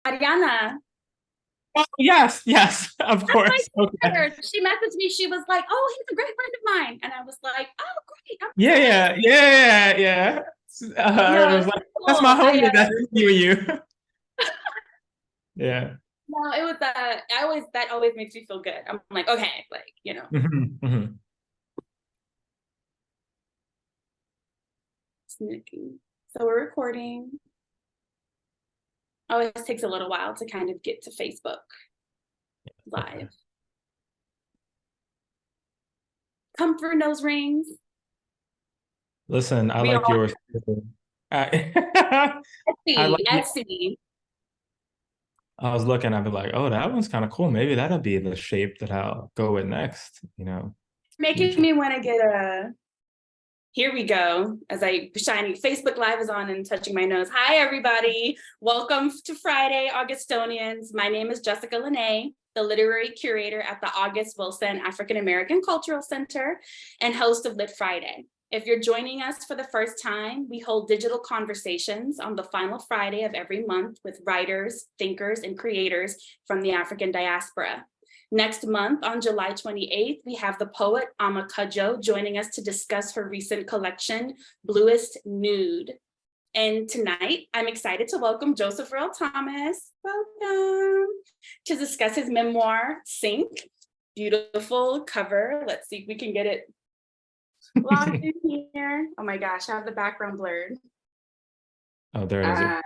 Ariana, Oh, yes, yes, of that's my course. Okay. sister. She messaged me. She was like, "Oh, he's a great friend of mine," and I was like, "Oh, great! I'm Yeah, so happy." yeah, yeah, yeah, yeah. No, It it was like, was that's my cool. homie. That's you and you. Yeah. No, it was that always makes me feel good. I'm like, okay, like Hmm. sneaky. So we're recording. Always takes a little while to kind of get to Facebook Okay. Live. Comfort nose rings. Listen, I We like all yours. I, I Etsy, like. Etsy. I was looking. I'd be like, oh, that one's kind of cool. Maybe that'll be the shape that I'll go with next. Making Future. me want to get a here we go. As I shining Facebook Live is on and touching my nose. Hi, everybody. Welcome to Friday, Augustonians. My name is Jessica Lene, the literary curator at the August Wilson African American Cultural Center and host of Lit Friday. If you're joining us for the first time, we hold digital conversations on the final Friday of every month with writers, thinkers, and creators from the African diaspora. Next month, on July 28th, we have the poet Ama Cudjoe joining us to discuss her recent collection, Bluest Nude. And tonight, I'm excited to welcome Joseph Earl Thomas, welcome, to discuss his memoir, Sink. Beautiful cover. Let's see if we can get it locked in here. Oh my gosh, I have the background blurred. Oh, there it is. Uh,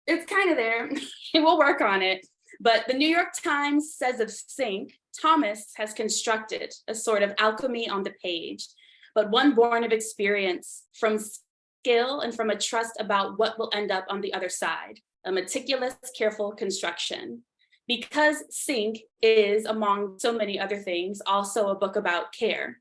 it's kind of there. We'll work on it. But the New York Times says of Sink, Thomas has constructed a sort of alchemy on the page, but one born of experience, from skill and from a trust about what will end up on the other side, a meticulous, careful construction. Because Sink is, among so many other things, also a book about care.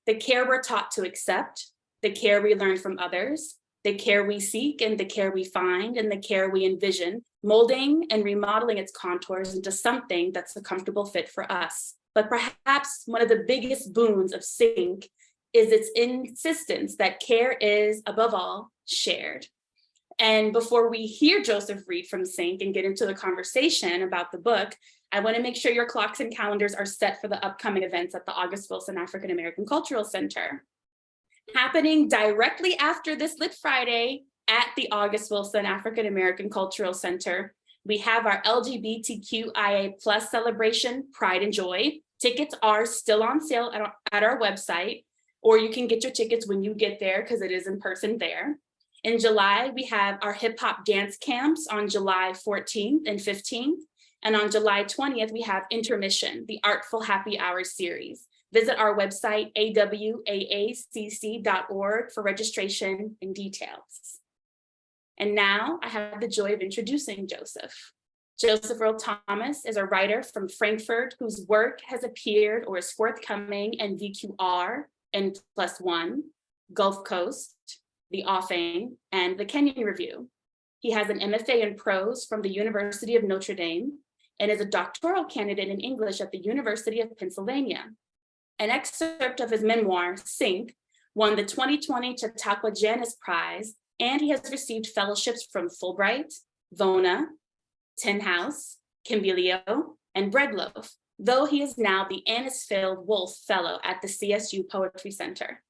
The care we're taught to accept, the care we learn from others, the care we seek and the care we find and the care we envision, molding and remodeling its contours into something that's a comfortable fit for us. But perhaps one of the biggest boons of Sink is its insistence that care is, above all, shared. And before we hear Joseph read from Sink and get into the conversation about the book, I want to make sure your clocks and calendars are set for the upcoming events at the August Wilson African American Cultural Center. Happening directly after this Lit Friday at the August Wilson African American Cultural Center, we have our LGBTQIA plus celebration, Pride and Joy. Tickets are still on sale at our website, or you can get your tickets when you get there because it is in person there. In July, we have our hip hop dance camps on July 14th and 15th. And on July 20th, we have Intermission, the Artful Happy Hour series. Visit our website, awaacc.org, for registration and details. And now I have the joy of introducing Joseph. Joseph Earl Thomas is a writer from Frankford whose work has appeared or is forthcoming in VQR, N+1, Gulf Coast, The Offing, and the Kenyon Review. He has an MFA in prose from the University of Notre Dame and is a doctoral candidate in English at the University of Pennsylvania. An excerpt of his memoir, Sink, won the 2020 Chautauqua Janus Prize, and he has received fellowships from Fulbright, VONA, Tin House, Kimbilio, and Breadloaf, though he is now the Anisfield-Wolf Fellow at the CSU Poetry Center.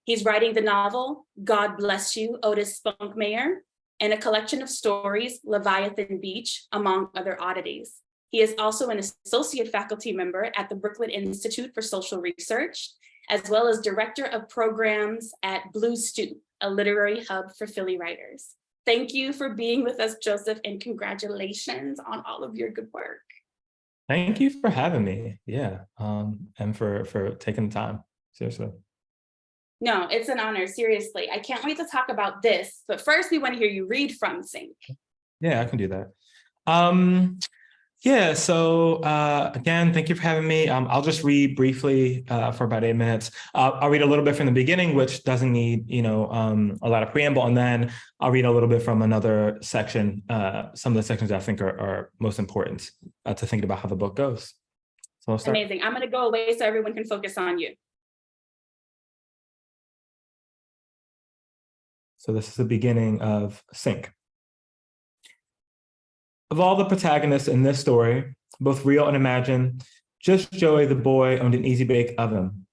He's writing the novel, God Bless You, Otis Spunkmeyer, and a collection of stories, Leviathan Beach, among other oddities. He is also an associate faculty member at the Brooklyn Institute for Social Research, as well as director of programs at Blue Stoop, a literary hub for Philly writers. Thank you for being with us, Joseph, and congratulations on all of your good work. Thank you for having me. Yeah, and for taking the time. Seriously. No, it's an honor, seriously. I can't wait to talk about this, but first we want to hear you read from Sink. Yeah, I can do that. Yeah, so again, thank you for having me. I'll just read briefly for about 8 minutes. I'll read a little bit from the beginning, which doesn't need, a lot of preamble, and then I'll read a little bit from another section, some of the sections I think are most important to think about how the book goes. So I'll start. Amazing. I'm going to go away so everyone can focus on you. So this is the beginning of Sink. Of all the protagonists in this story, both real and imagined, just Joey the boy owned an easy bake oven.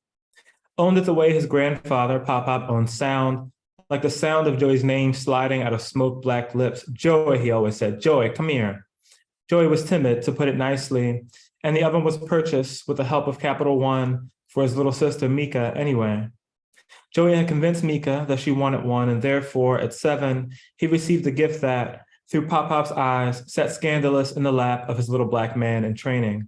Owned it the way his grandfather, Pop-Pop, owned sound, like the sound of Joey's name sliding out of smoke-black lips. Joey, he always said, Joey, come here. Joey was timid, to put it nicely, and the oven was purchased with the help of Capital One for his little sister, Mika, anyway. Joey had convinced Mika that she wanted one, and therefore, at 7, he received a gift that, through Pop-Pop's eyes, sat scandalous in the lap of his little black man in training.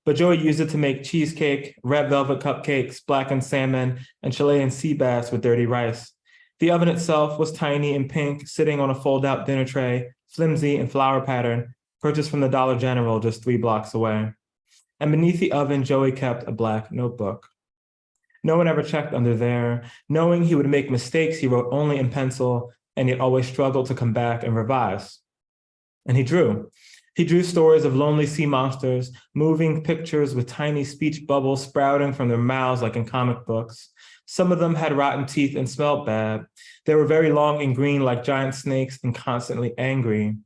But Joey used it to make cheesecake, red velvet cupcakes, blackened salmon, and Chilean sea bass with dirty rice. The oven itself was tiny and pink, sitting on a fold-out dinner tray, flimsy and flower pattern, purchased from the Dollar General just 3 blocks away. And beneath the oven, Joey kept a black notebook. No one ever checked under there. Knowing he would make mistakes, he wrote only in pencil, and yet always struggled to come back and revise. And he drew. He drew stories of lonely sea monsters, moving pictures with tiny speech bubbles sprouting from their mouths like in comic books. Some of them had rotten teeth and smelled bad. They were very long and green like giant snakes and constantly angry.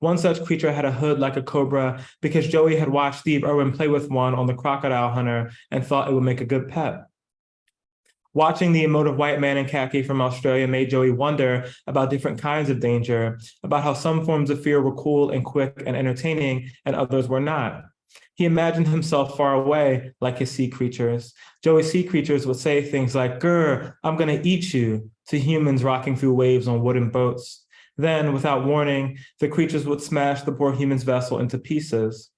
One such creature had a hood like a cobra because Joey had watched Steve Irwin play with one on The Crocodile Hunter and thought it would make a good pet. Watching the emotive white man in khaki from Australia made Joey wonder about different kinds of danger, about how some forms of fear were cool and quick and entertaining and others were not. He imagined himself far away like his sea creatures. Joey's sea creatures would say things like, "Grr, I'm gonna eat you," to humans rocking through waves on wooden boats. Then, without warning, the creatures would smash the poor human's vessel into pieces.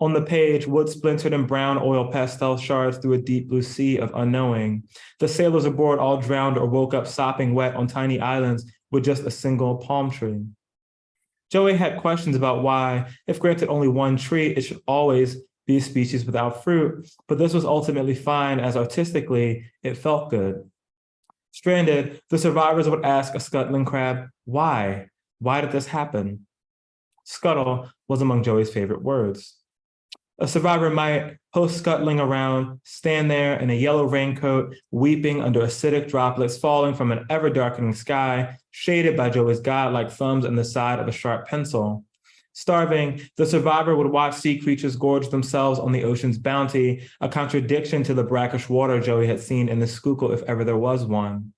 On the page, wood splintered and brown oil pastel shards through a deep blue sea of unknowing. The sailors aboard all drowned or woke up sopping wet on tiny islands with just a single palm tree. Joey had questions about why, if granted only one tree, it should always be a species without fruit, but this was ultimately fine as artistically it felt good. Stranded, the survivors would ask a scuttling crab, why? Why did this happen? Scuttle was among Joey's favorite words. A survivor might, post scuttling around, stand there in a yellow raincoat, weeping under acidic droplets falling from an ever-darkening sky, shaded by Joey's godlike thumbs and the side of a sharp pencil. Starving, the survivor would watch sea creatures gorge themselves on the ocean's bounty, a contradiction to the brackish water Joey had seen in the Schuylkill if ever there was one.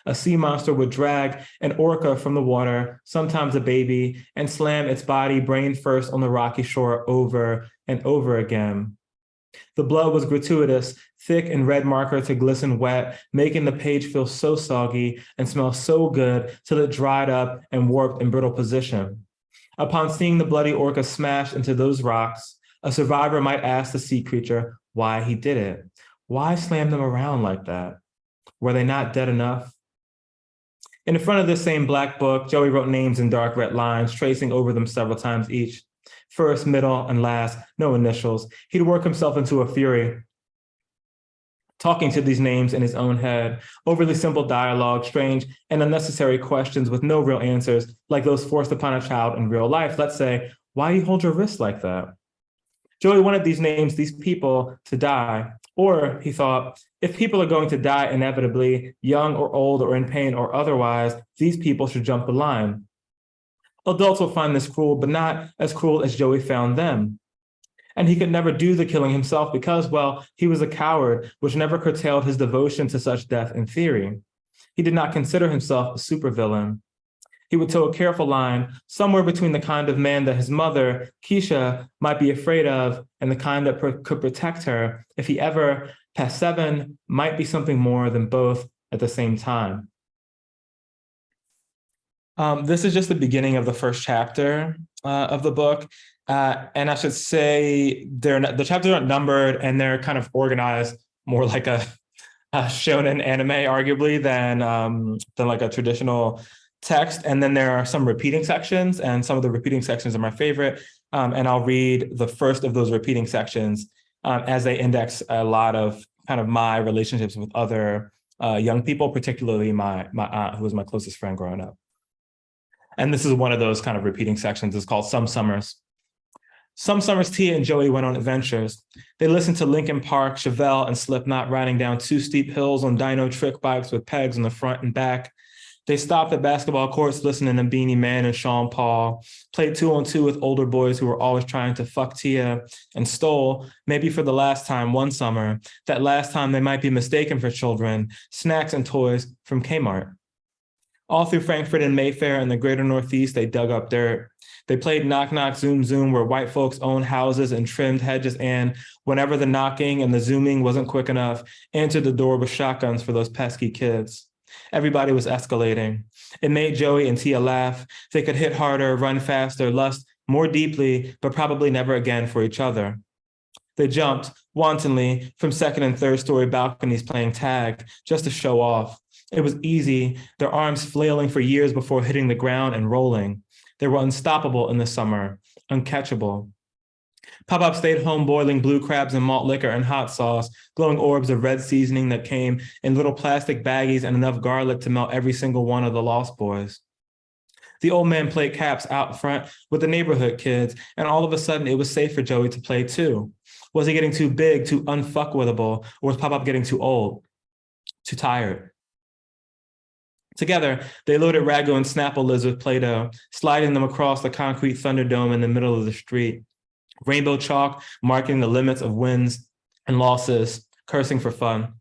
A sea monster would drag an orca from the water, sometimes a baby, and slam its body brain first on the rocky shore over and over again. The blood was gratuitous, thick and red marker to glisten wet, making the page feel so soggy and smell so good till it dried up and warped in brittle position. Upon seeing the bloody orca smash into those rocks, a survivor might ask the sea creature why he did it. Why slam them around like that? Were they not dead enough? In the front of this same black book, Joey wrote names in dark red lines, tracing over them several times each. First, middle, and last, no initials. He'd work himself into a fury, talking to these names in his own head, overly simple dialogue, strange and unnecessary questions with no real answers, like those forced upon a child in real life. Let's say, why do you hold your wrist like that? Joey wanted these names, these people, to die. Or, he thought, if people are going to die inevitably, young or old or in pain or otherwise, these people should jump the line. Adults will find this cruel, but not as cruel as Joey found them. And he could never do the killing himself because, well, he was a coward, which never curtailed his devotion to such death in theory. He did not consider himself a supervillain. He would toe a careful line somewhere between the kind of man that his mother, Keisha, might be afraid of and the kind that could protect her if he ever, past 7, might be something more than both at the same time. This is just the beginning of the first chapter of the book. And I should say the chapters aren't numbered and they're kind of organized more like a shonen anime, arguably, than like a traditional text. And then there are some repeating sections, and some of the repeating sections are my favorite. And I'll read the first of those repeating sections as they index a lot of kind of my relationships with other young people, particularly my aunt, who was my closest friend growing up. And this is one of those kind of repeating sections. It's called Some Summers. Some summers, Tia and Joey went on adventures. They listened to Linkin Park, Chevelle, and Slipknot riding down 2 steep hills on dyno trick bikes with pegs on the front and back. They stopped at basketball courts listening to Beanie Man and Sean Paul, played 2-on-2 with older boys who were always trying to fuck Tia, and stole, maybe for the last time one summer, that last time they might be mistaken for children, snacks and toys from Kmart. All through Frankford and Mayfair and the greater Northeast, they dug up dirt. They played knock, knock, zoom, zoom, where white folks owned houses and trimmed hedges and, whenever the knocking and the zooming wasn't quick enough, answered the door with shotguns for those pesky kids. Everybody was escalating. It made Joey and Tia laugh. They could hit harder, run faster, lust more deeply, but probably never again for each other. They jumped wantonly from second and third story balconies playing tag just to show off. It was easy, their arms flailing for years before hitting the ground and rolling. They were unstoppable in the summer, uncatchable. Pop-Up stayed home boiling blue crabs and malt liquor and hot sauce, glowing orbs of red seasoning that came in little plastic baggies and enough garlic to melt every single one of the Lost Boys. The old man played caps out front with the neighborhood kids, and all of a sudden it was safe for Joey to play too. Was he getting too big, too unfuckwittable, or was Pop-Up getting too old, too tired? Together, they loaded Ragu and Snapple lids with Play-Doh, sliding them across the concrete Thunderdome in the middle of the street. Rainbow chalk marking the limits of wins and losses, cursing for fun.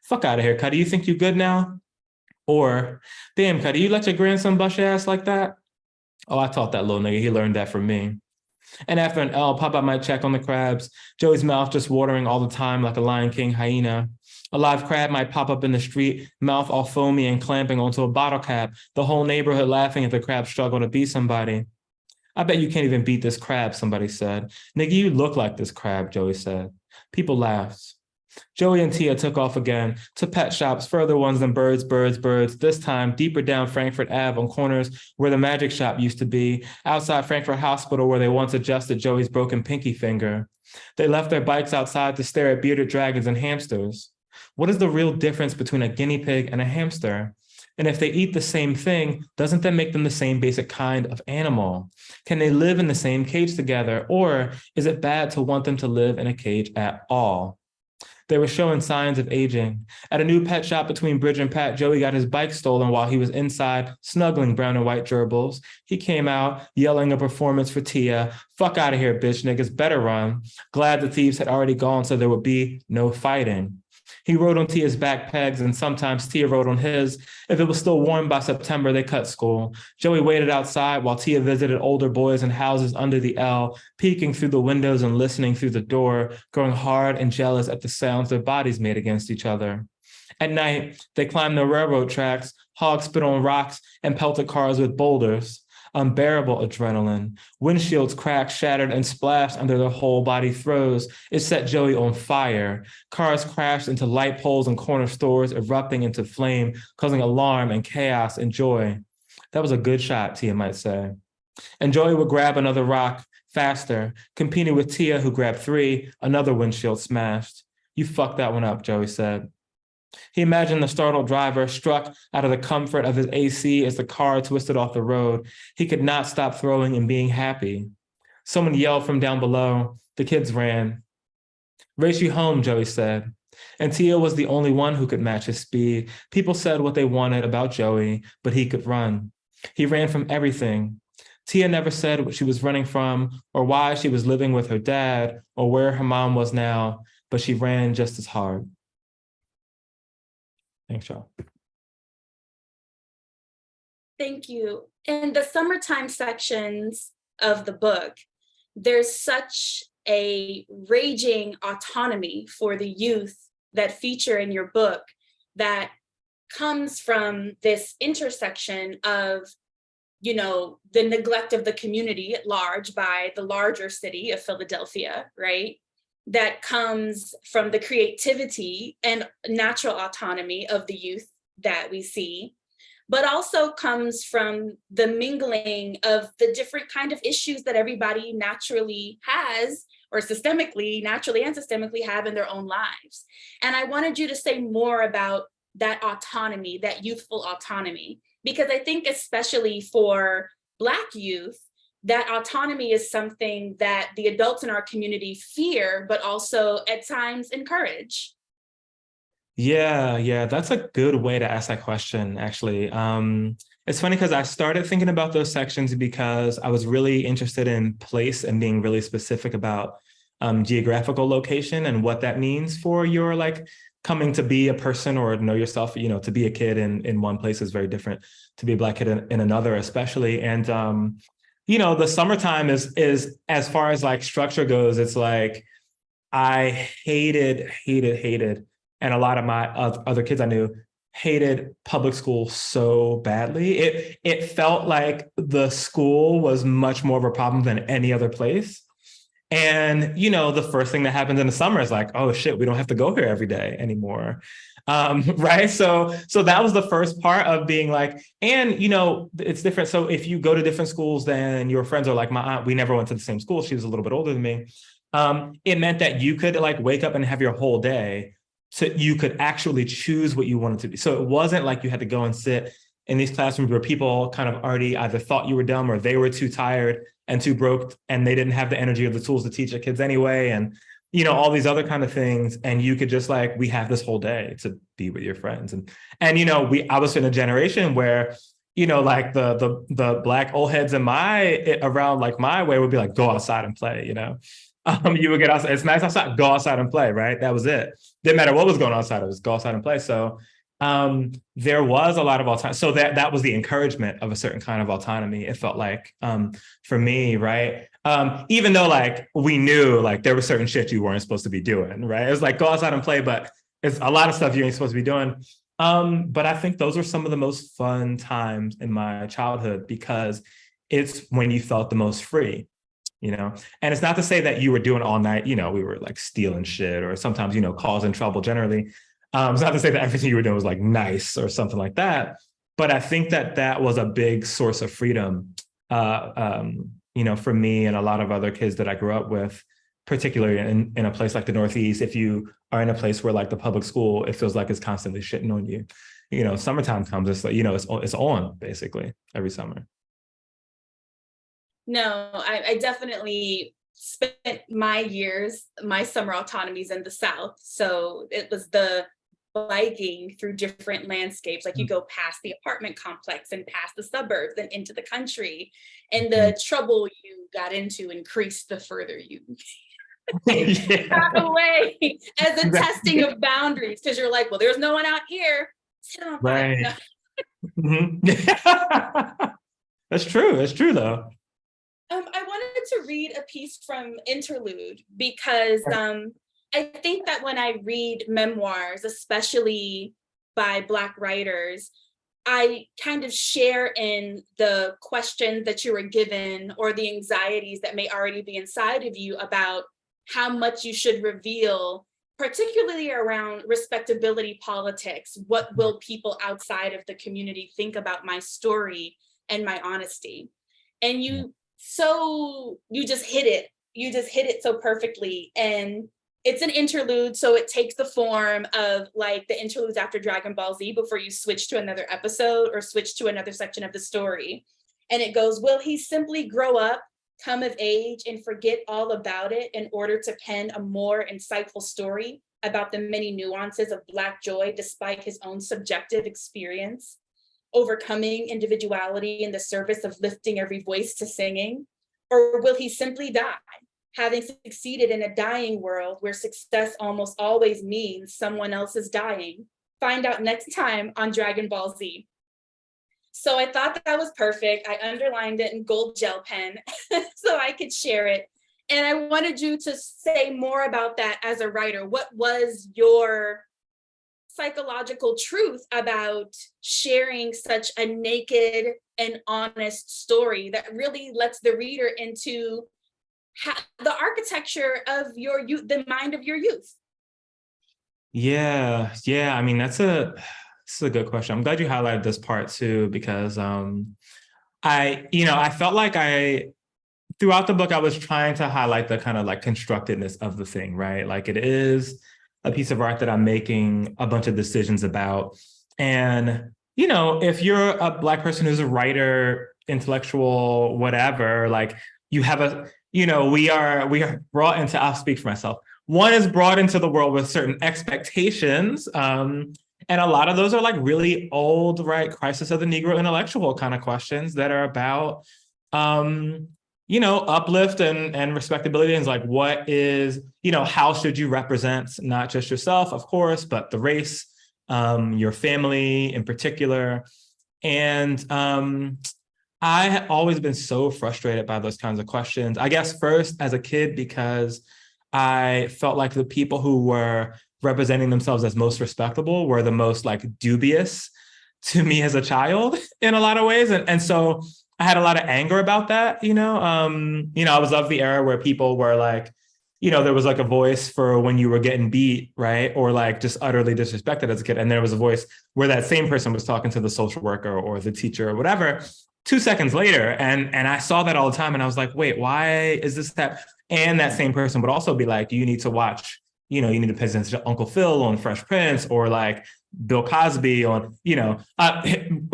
Fuck out of here, Cuddy. You think you good now? Or, damn, Cuddy, you let your grandson bust your ass like that? Oh, I taught that little nigga. He learned that from me. And after an L, Pop-Up might check on the crabs, Joey's mouth just watering all the time like a Lion King hyena. A live crab might pop up in the street, mouth all foamy and clamping onto a bottle cap, the whole neighborhood laughing at the crab's struggle to be somebody. I bet you can't even beat this crab, somebody said. Nigga, you look like this crab, Joey said. People laughed. Joey and Tia took off again to pet shops, further ones than birds, this time deeper down Frankford Ave on corners where the magic shop used to be, outside Frankford Hospital where they once adjusted Joey's broken pinky finger. They left their bikes outside to stare at bearded dragons and hamsters. What is the real difference between a guinea pig and a hamster? And if they eat the same thing, doesn't that make them the same basic kind of animal? Can they live in the same cage together? Or is it bad to want them to live in a cage at all? They were showing signs of aging. At a new pet shop between Bridge and Pat, Joey got his bike stolen while he was inside snuggling brown and white gerbils. He came out yelling a performance for Tia. Fuck out of here, bitch niggas, better run. Glad the thieves had already gone so there would be no fighting. He rode on Tia's back pegs, and sometimes Tia rode on his. If it was still warm by September, they cut school. Joey waited outside while Tia visited older boys in houses under the L, peeking through the windows and listening through the door, growing hard and jealous at the sounds their bodies made against each other. At night, they climbed the railroad tracks, hog spit on rocks, and pelted cars with boulders. Unbearable adrenaline. Windshields cracked, shattered, and splashed under their whole body throes. It set Joey on fire. Cars crashed into light poles and corner stores, erupting into flame, causing alarm and chaos and joy. That was a good shot, Tia might say. And Joey would grab another rock faster, competing with Tia, who grabbed 3, another windshield smashed. You fucked that one up, Joey said. He imagined the startled driver struck out of the comfort of his AC as the car twisted off the road. He could not stop throwing and being happy. Someone yelled from down below. The kids ran. Race you home, Joey said. And Tia was the only one who could match his speed. People said what they wanted about Joey, but he could run. He ran from everything. Tia never said what she was running from or why she was living with her dad or where her mom was now, but she ran just as hard. Thanks, y'all. Thank you. In the summertime sections of the book, there's such a raging autonomy for the youth that feature in your book that comes from this intersection of, you know, the neglect of the community at large by the larger city of Philadelphia, right? That comes from the creativity and natural autonomy of the youth that we see, but also comes from the mingling of the different kind of issues that everybody naturally has, or systemically, naturally and systemically have in their own lives. And I wanted you to say more about that autonomy, that youthful autonomy, because I think especially for Black youth, that autonomy is something that the adults in our community fear, but also at times encourage. Yeah, that's a good way to ask that question, actually. It's funny because I started thinking about those sections because I was really interested in place and being really specific about geographical location and what that means for your like coming to be a person or know yourself. To be a kid in one place is very different to be a Black kid in another, especially. And the summertime is as far as like structure goes, it's like I hated, and a lot of my other kids I knew hated public school so badly. It felt like the school was much more of a problem than any other place. And the first thing that happens in the summer is like, oh shit, we don't have to go here every day anymore. Right. So that was the first part of being like, and it's different. So if you go to different schools, then your friends are like my aunt, we never went to the same school. She was a little bit older than me. It meant that you could like wake up and have your whole day so you could actually choose what you wanted to do. So it wasn't like you had to go and sit in these classrooms where people kind of already either thought you were dumb or they were too tired and too broke and they didn't have the energy or the tools to teach their kids anyway. And, all these other kind of things. And you could just like, we have this whole day to be with your friends. And I was in a generation where, like the Black old heads around like my way would be like, go outside and play, you would get outside. It's nice outside. Go outside and play. Right. That was it. Didn't matter what was going on outside. It was go outside and play. So there was a lot of autonomy. So that was the encouragement of a certain kind of autonomy. It felt like for me, right. Even though like we knew like there was certain shit you weren't supposed to be doing. Right. It was like go outside and play, but it's a lot of stuff you ain't supposed to be doing. But I think those were some of the most fun times in my childhood because it's when you felt the most free. And it's not to say that you were doing all night, we were like stealing shit or sometimes, causing trouble generally. It's not to say that everything you were doing was like nice or something like that. But I think that was a big source of freedom, for me and a lot of other kids that I grew up with, particularly in a place like the Northeast. If you are in a place where like the public school, it feels like it's constantly shitting on you. Summertime comes, it's like, it's on basically every summer. No, I definitely spent my summer autonomies in the South. So it was the biking through different landscapes. Like you go past the apartment complex and past the suburbs and into the country. And the trouble you got into increased the further you got away as a testing of boundaries. Because you're like, well, there's no one out here. Sit on fire. Right. No. That's true though. I wanted to read a piece from Interlude because I think that when I read memoirs, especially by Black writers, I kind of share in the questions that you were given or the anxieties that may already be inside of you about how much you should reveal, particularly around respectability politics. What will people outside of the community think about my story and my honesty? And you just hit it so perfectly. And it's an interlude, so it takes the form of like the interludes after Dragon Ball Z before you switch to another episode or switch to another section of the story. And it goes, will he simply grow up, come of age, and forget all about it in order to pen a more insightful story about the many nuances of Black joy despite his own subjective experience, overcoming individuality in the service of lifting every voice to singing? Or will he simply die, having succeeded in a dying world where success almost always means someone else is dying? Find out next time on Dragon Ball Z. So I thought that was perfect. I underlined it in gold gel pen so I could share it. And I wanted you to say more about that as a writer. What was your psychological truth about sharing such a naked and honest story that really lets the reader into the architecture of your youth, the mind of your youth? Yeah. I mean, that's a good question. I'm glad you highlighted this part too, because I felt like throughout the book, I was trying to highlight the kind of like constructedness of the thing, right? Like it is a piece of art that I'm making a bunch of decisions about. And, if you're a Black person who's a writer, intellectual, whatever, like you have we are brought into, I'll speak for myself. one is brought into the world with certain expectations. And a lot of those are like really old, right, crisis of the Negro intellectual kind of questions that are about, uplift and respectability. And it's like, what is, how should you represent not just yourself, of course, but the race, your family in particular. And I have always been so frustrated by those kinds of questions. I guess first as a kid, because I felt like the people who were representing themselves as most respectable were the most like dubious to me as a child in a lot of ways. And so I had a lot of anger about that, I was of the era where people were like, there was like a voice for when you were getting beat, right? Or like just utterly disrespected as a kid. And there was a voice where that same person was talking to the social worker or the teacher or whatever 2 seconds later. And I saw that all the time. And I was like, wait, why is this that? And that same person would also be like, you need to watch, you need to pay attention to Uncle Phil on Fresh Prince or like Bill Cosby on,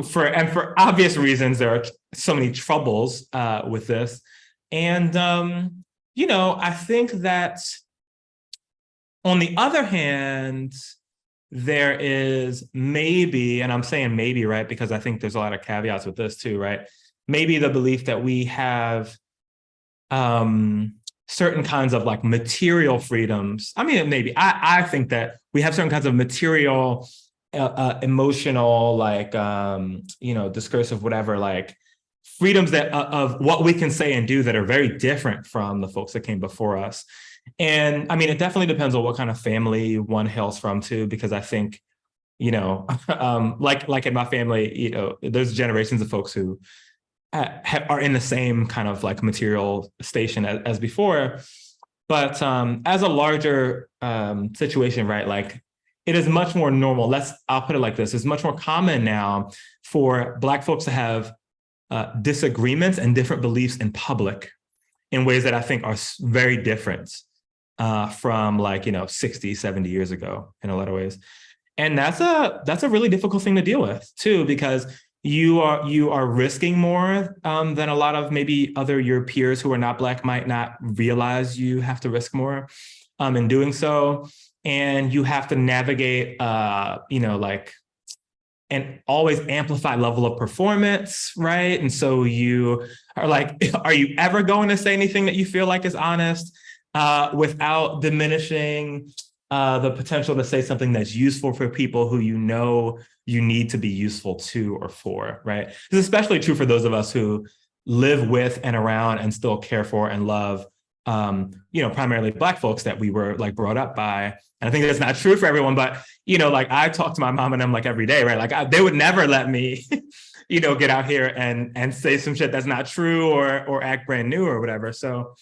for obvious reasons, there are so many troubles with this. And, I think that on the other hand, there is maybe, and I'm saying maybe, right, because I think there's a lot of caveats with this too, right? Maybe the belief that we have certain kinds of like material freedoms. I mean, maybe I think that we have certain kinds of material, emotional, like, discursive, whatever, like freedoms that of what we can say and do that are very different from the folks that came before us. And I mean, it definitely depends on what kind of family one hails from too, because I think, like in my family, there's generations of folks who are in the same kind of like material station as before. But as a larger situation, right, like it is much more normal. I'll put it like this, it's much more common now for Black folks to have disagreements and different beliefs in public in ways that I think are very different from like, 60, 70 years ago in a lot of ways. And that's a really difficult thing to deal with too, because you are risking more than a lot of maybe your peers who are not Black might not realize you have to risk more in doing so. And you have to navigate, like an always amplified level of performance, right? And so you are like, are you ever going to say anything that you feel like is honest without diminishing the potential to say something that's useful for people who you need to be useful to or for, right? This is especially true for those of us who live with and around and still care for and love, primarily Black folks that we were like brought up by. And I think that's not true for everyone, but, like I talk to my mom and them like every day, right? Like they would never let me, get out here and say some shit that's not true or act brand new or whatever. So,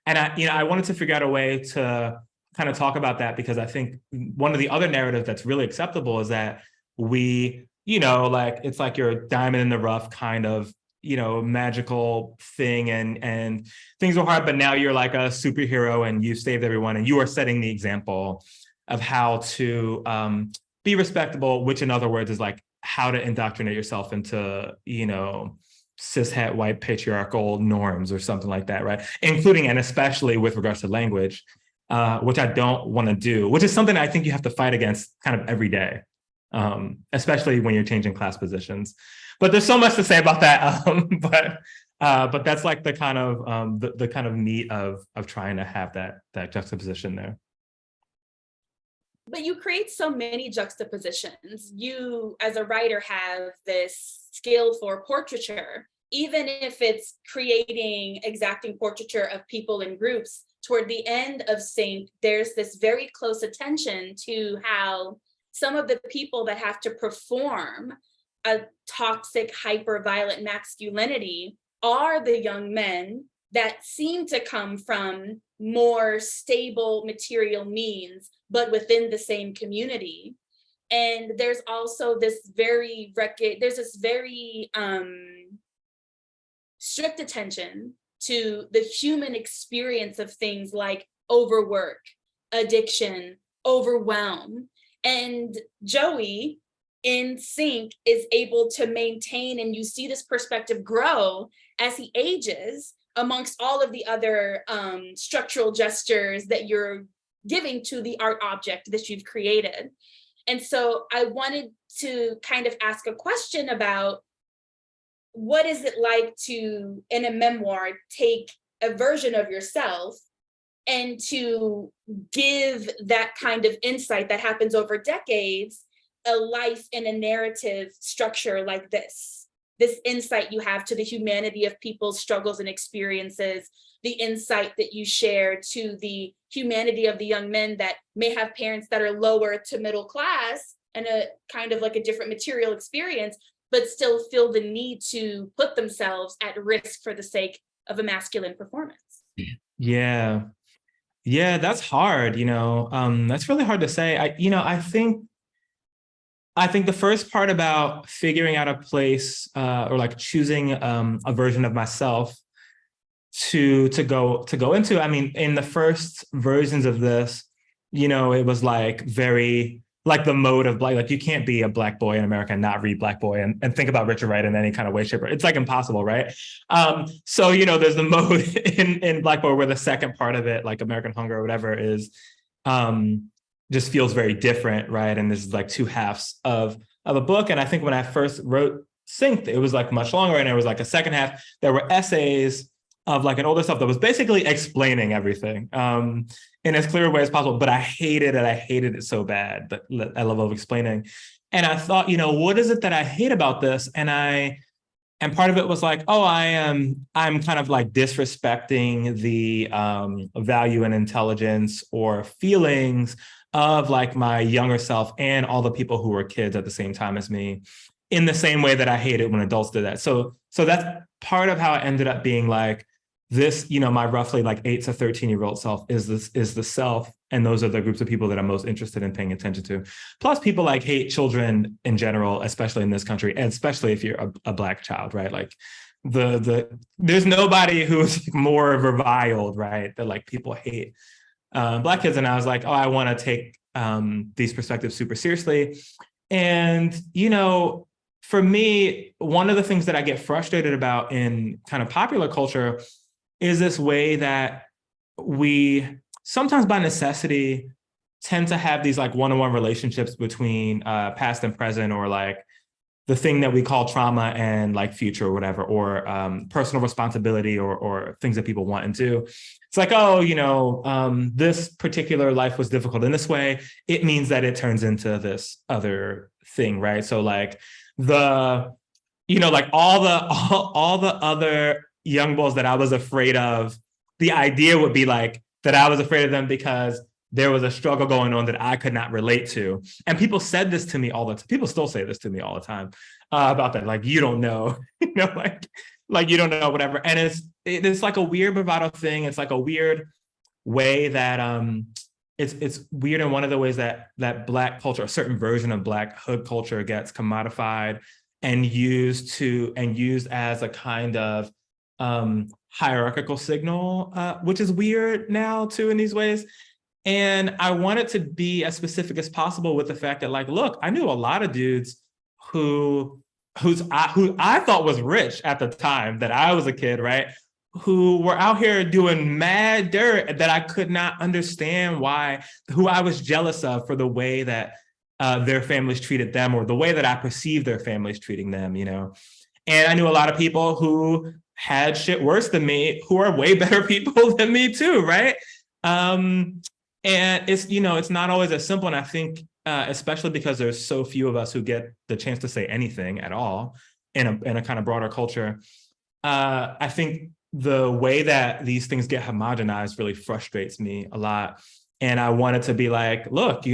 and I wanted to figure out a way to kind of talk about that, because I think one of the other narratives that's really acceptable is that we, like it's like you're a diamond in the rough kind of, magical thing and things are hard, but now you're like a superhero and you've saved everyone and you are setting the example of how to be respectable, which in other words is like how to indoctrinate yourself into, cishet white patriarchal norms or something like that, right? Including and especially with regards to language, which I don't want to do, which is something I think you have to fight against kind of every day, especially when you're changing class positions. But there's so much to say about that. But that's like the kind of the kind of meat of trying to have that juxtaposition there. But you create so many juxtapositions. You, as a writer, have this skill for portraiture, even if it's creating exacting portraiture of people in groups. Toward the end of Sync, there's this very close attention to how some of the people that have to perform a toxic, hyper-violent masculinity are the young men that seem to come from more stable material means, but within the same community. And there's also this very strict attention to the human experience of things like overwork, addiction, overwhelm. And Joey in Sync is able to maintain, and you see this perspective grow as he ages amongst all of the other structural gestures that you're giving to the art object that you've created. And so I wanted to kind of ask a question about, what is it like to, in a memoir, take a version of yourself and to give that kind of insight that happens over decades a life in a narrative structure like this insight you have to the humanity of people's struggles and experiences, the insight that you share to the humanity of the young men that may have parents that are lower to middle class and a kind of like a different material experience, but still feel the need to put themselves at risk for the sake of a masculine performance. Yeah. Yeah, that's hard, that's really hard to say. I think the first part about figuring out a place or like choosing a version of myself to go into, I mean, in the first versions of this, it was like very like the mode of like you can't be a Black boy in America and not read Black boy and think about Richard Wright in any kind of way, shape, or it's like impossible, right? So there's the mode in Black boy where the second part of it, like American Hunger or whatever, is just feels very different, right? And this is like two halves of a book. And I think when I first wrote Synced, it was like much longer, and it was like a second half. There were essays of like an older stuff that was basically explaining everything in as clear a way as possible. But I hated it. I hated it so bad, that level of explaining. And I thought, what is it that I hate about this? And part of it was like, I'm kind of like disrespecting the value and intelligence or feelings of like my younger self and all the people who were kids at the same time as me, in the same way that I hated when adults did that. So that's part of how it ended up being like this, my roughly like 8 to 13-year-old self is the self. And those are the groups of people that I'm most interested in paying attention to. Plus people like hate children in general, especially in this country, and especially if you're a Black child, right? Like there's nobody who's more reviled, right? That like people hate Black kids. And I was like, I want to take these perspectives super seriously. And, for me, one of the things that I get frustrated about in kind of popular culture is this way that we sometimes by necessity tend to have these like one-on-one relationships between past and present, or like the thing that we call trauma and like future or whatever, or personal responsibility or things that people want and do. It's like, this particular life was difficult in this way. It means that it turns into this other thing, right? So like all the other young bulls that I was afraid of, the idea would be like that I was afraid of them because there was a struggle going on that I could not relate to. And people said this to me all the time. People still say this to me all the time about that. Like, you don't know, like you don't know, whatever. And it's like a weird bravado thing. It's like a weird way that it's weird in one of the ways that Black culture, a certain version of Black hood culture, gets commodified and used as a kind of hierarchical signal, which is weird now too in these ways. And I wanted to be as specific as possible with the fact that, like, look, I knew a lot of dudes who I thought was rich at the time that I was a kid, right? Who were out here doing mad dirt that I could not understand who I was jealous of for the way that their families treated them, or the way that I perceived their families treating them, And I knew a lot of people who had shit worse than me, who are way better people than me too, right? And it's not always as simple. And I think, especially because there's so few of us who get the chance to say anything at all in a kind of broader culture, I think the way that these things get homogenized really frustrates me a lot. And I wanted to be like, look,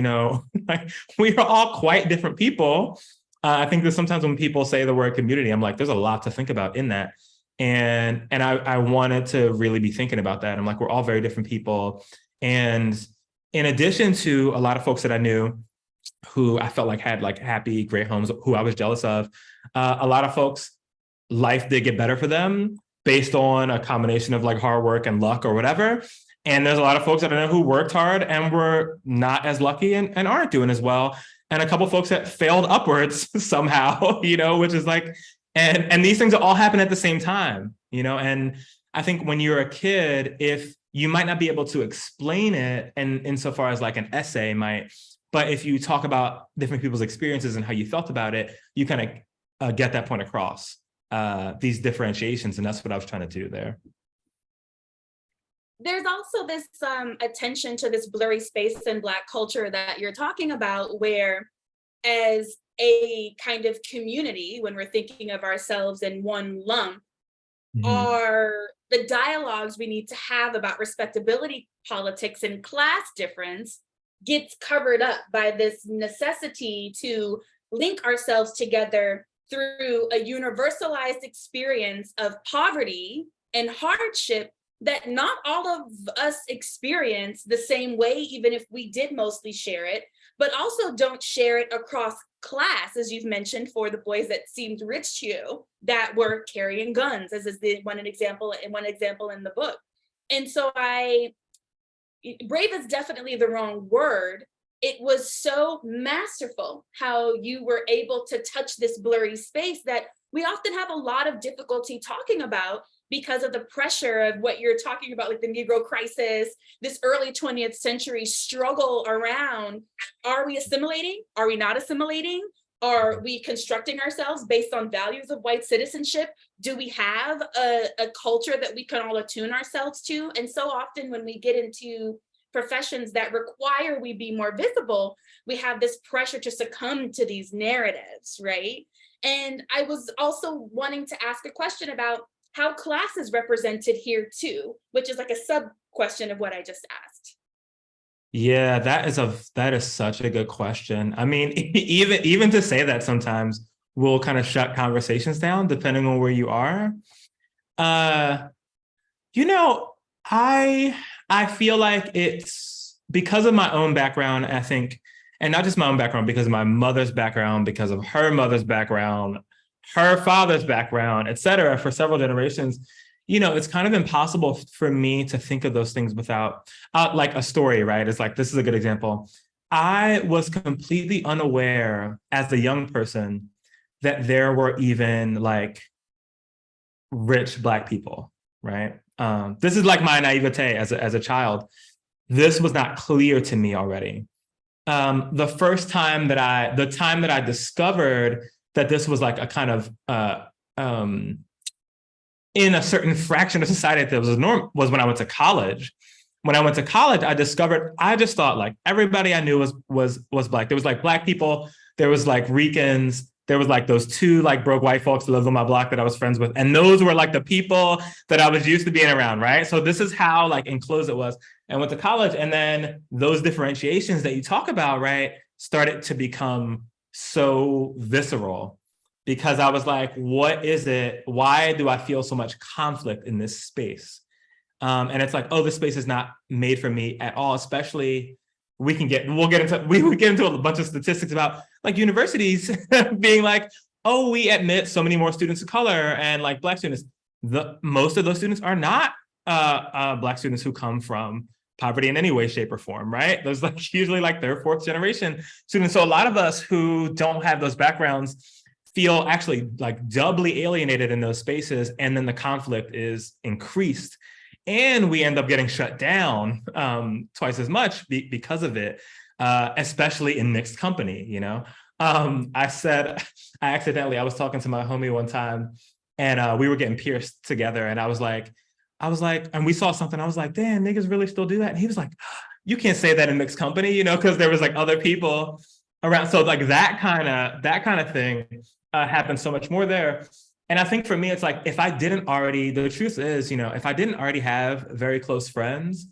like, we are all quite different people. I think that sometimes when people say the word community, I'm like, there's a lot to think about in that. And I wanted to really be thinking about that. I'm like, we're all very different people. And in addition to a lot of folks that I knew who I felt like had like happy, great homes, who I was jealous of, a lot of folks, life did get better for them based on a combination of like hard work and luck or whatever. And there's a lot of folks that I know who worked hard and were not as lucky and aren't doing as well. And a couple of folks that failed upwards somehow, which is like, and these things all happen at the same time, and I think when you're a kid, if you might not be able to explain it and insofar as like an essay might, but if you talk about different people's experiences and how you felt about it, you kind of get that point across, these differentiations. And that's what I was trying to do there. There's also this attention to this blurry space in Black culture that you're talking about, where as a kind of community, when we're thinking of ourselves in one lump, are the dialogues we need to have about respectability politics and class difference gets covered up by this necessity to link ourselves together through a universalized experience of poverty and hardship that not all of us experience the same way, even if we did mostly share it, but also don't share it across class, as you've mentioned, for the boys that seemed rich to you that were carrying guns, as is the one example in the book. And so brave is definitely the wrong word. It was so masterful how you were able to touch this blurry space that we often have a lot of difficulty talking about because of the pressure of what you're talking about, like the Negro crisis, this early 20th century struggle around, are we assimilating? Are we not assimilating? Are we constructing ourselves based on values of white citizenship? Do we have a culture that we can all attune ourselves to? And so often when we get into professions that require we be more visible, we have this pressure to succumb to these narratives, right? And I was also wanting to ask a question about how class is represented here too, which is like a sub question of what I just asked. Yeah, that is such a good question. I mean, even to say that sometimes will kind of shut conversations down depending on where you are. You know, I feel like it's because of my own background, I think, and not just my own background, because of my mother's background, because of her mother's background, her father's background, et cetera, for several generations, you know, it's kind of impossible for me to think of those things without like a story, right? It's like, this is a good example. I was completely unaware as a young person that there were even like rich Black people, right? This is like my naivete as a child. This was not clear to me already. The time that I discovered that this was like a kind of in a certain fraction of society that was a norm was when I went to college. When I went to college, I just thought like everybody I knew was Black. There was like Black people, there was like Ricans, there was like those two like broke white folks that lived on my block that I was friends with. And those were like the people that I was used to being around, right? So this is how like enclosed it was. I went to college, and then those differentiations that you talk about, right, started to become so visceral, because I was like, what is it? Why do I feel so much conflict in this space? And it's like, oh, this space is not made for me at all, especially we would get into a bunch of statistics about like universities being like, oh, we admit so many more students of color and like Black students. Most of those students are not Black students who come from poverty in any way, shape, or form, right? Those like usually like third, fourth generation students. So a lot of us who don't have those backgrounds feel actually like doubly alienated in those spaces, and then the conflict is increased. And we end up getting shut down twice as much because of it, especially in mixed company, you know? I was talking to my homie one time, and we were getting pierced together, and I was like, and we saw something, I was like, damn, niggas really still do that? And he was like, you can't say that in mixed company, you know, because there was like other people around. So like that kind of thing happens so much more there. And I think for me, it's like, the truth is, you know, if I didn't already have very close friends,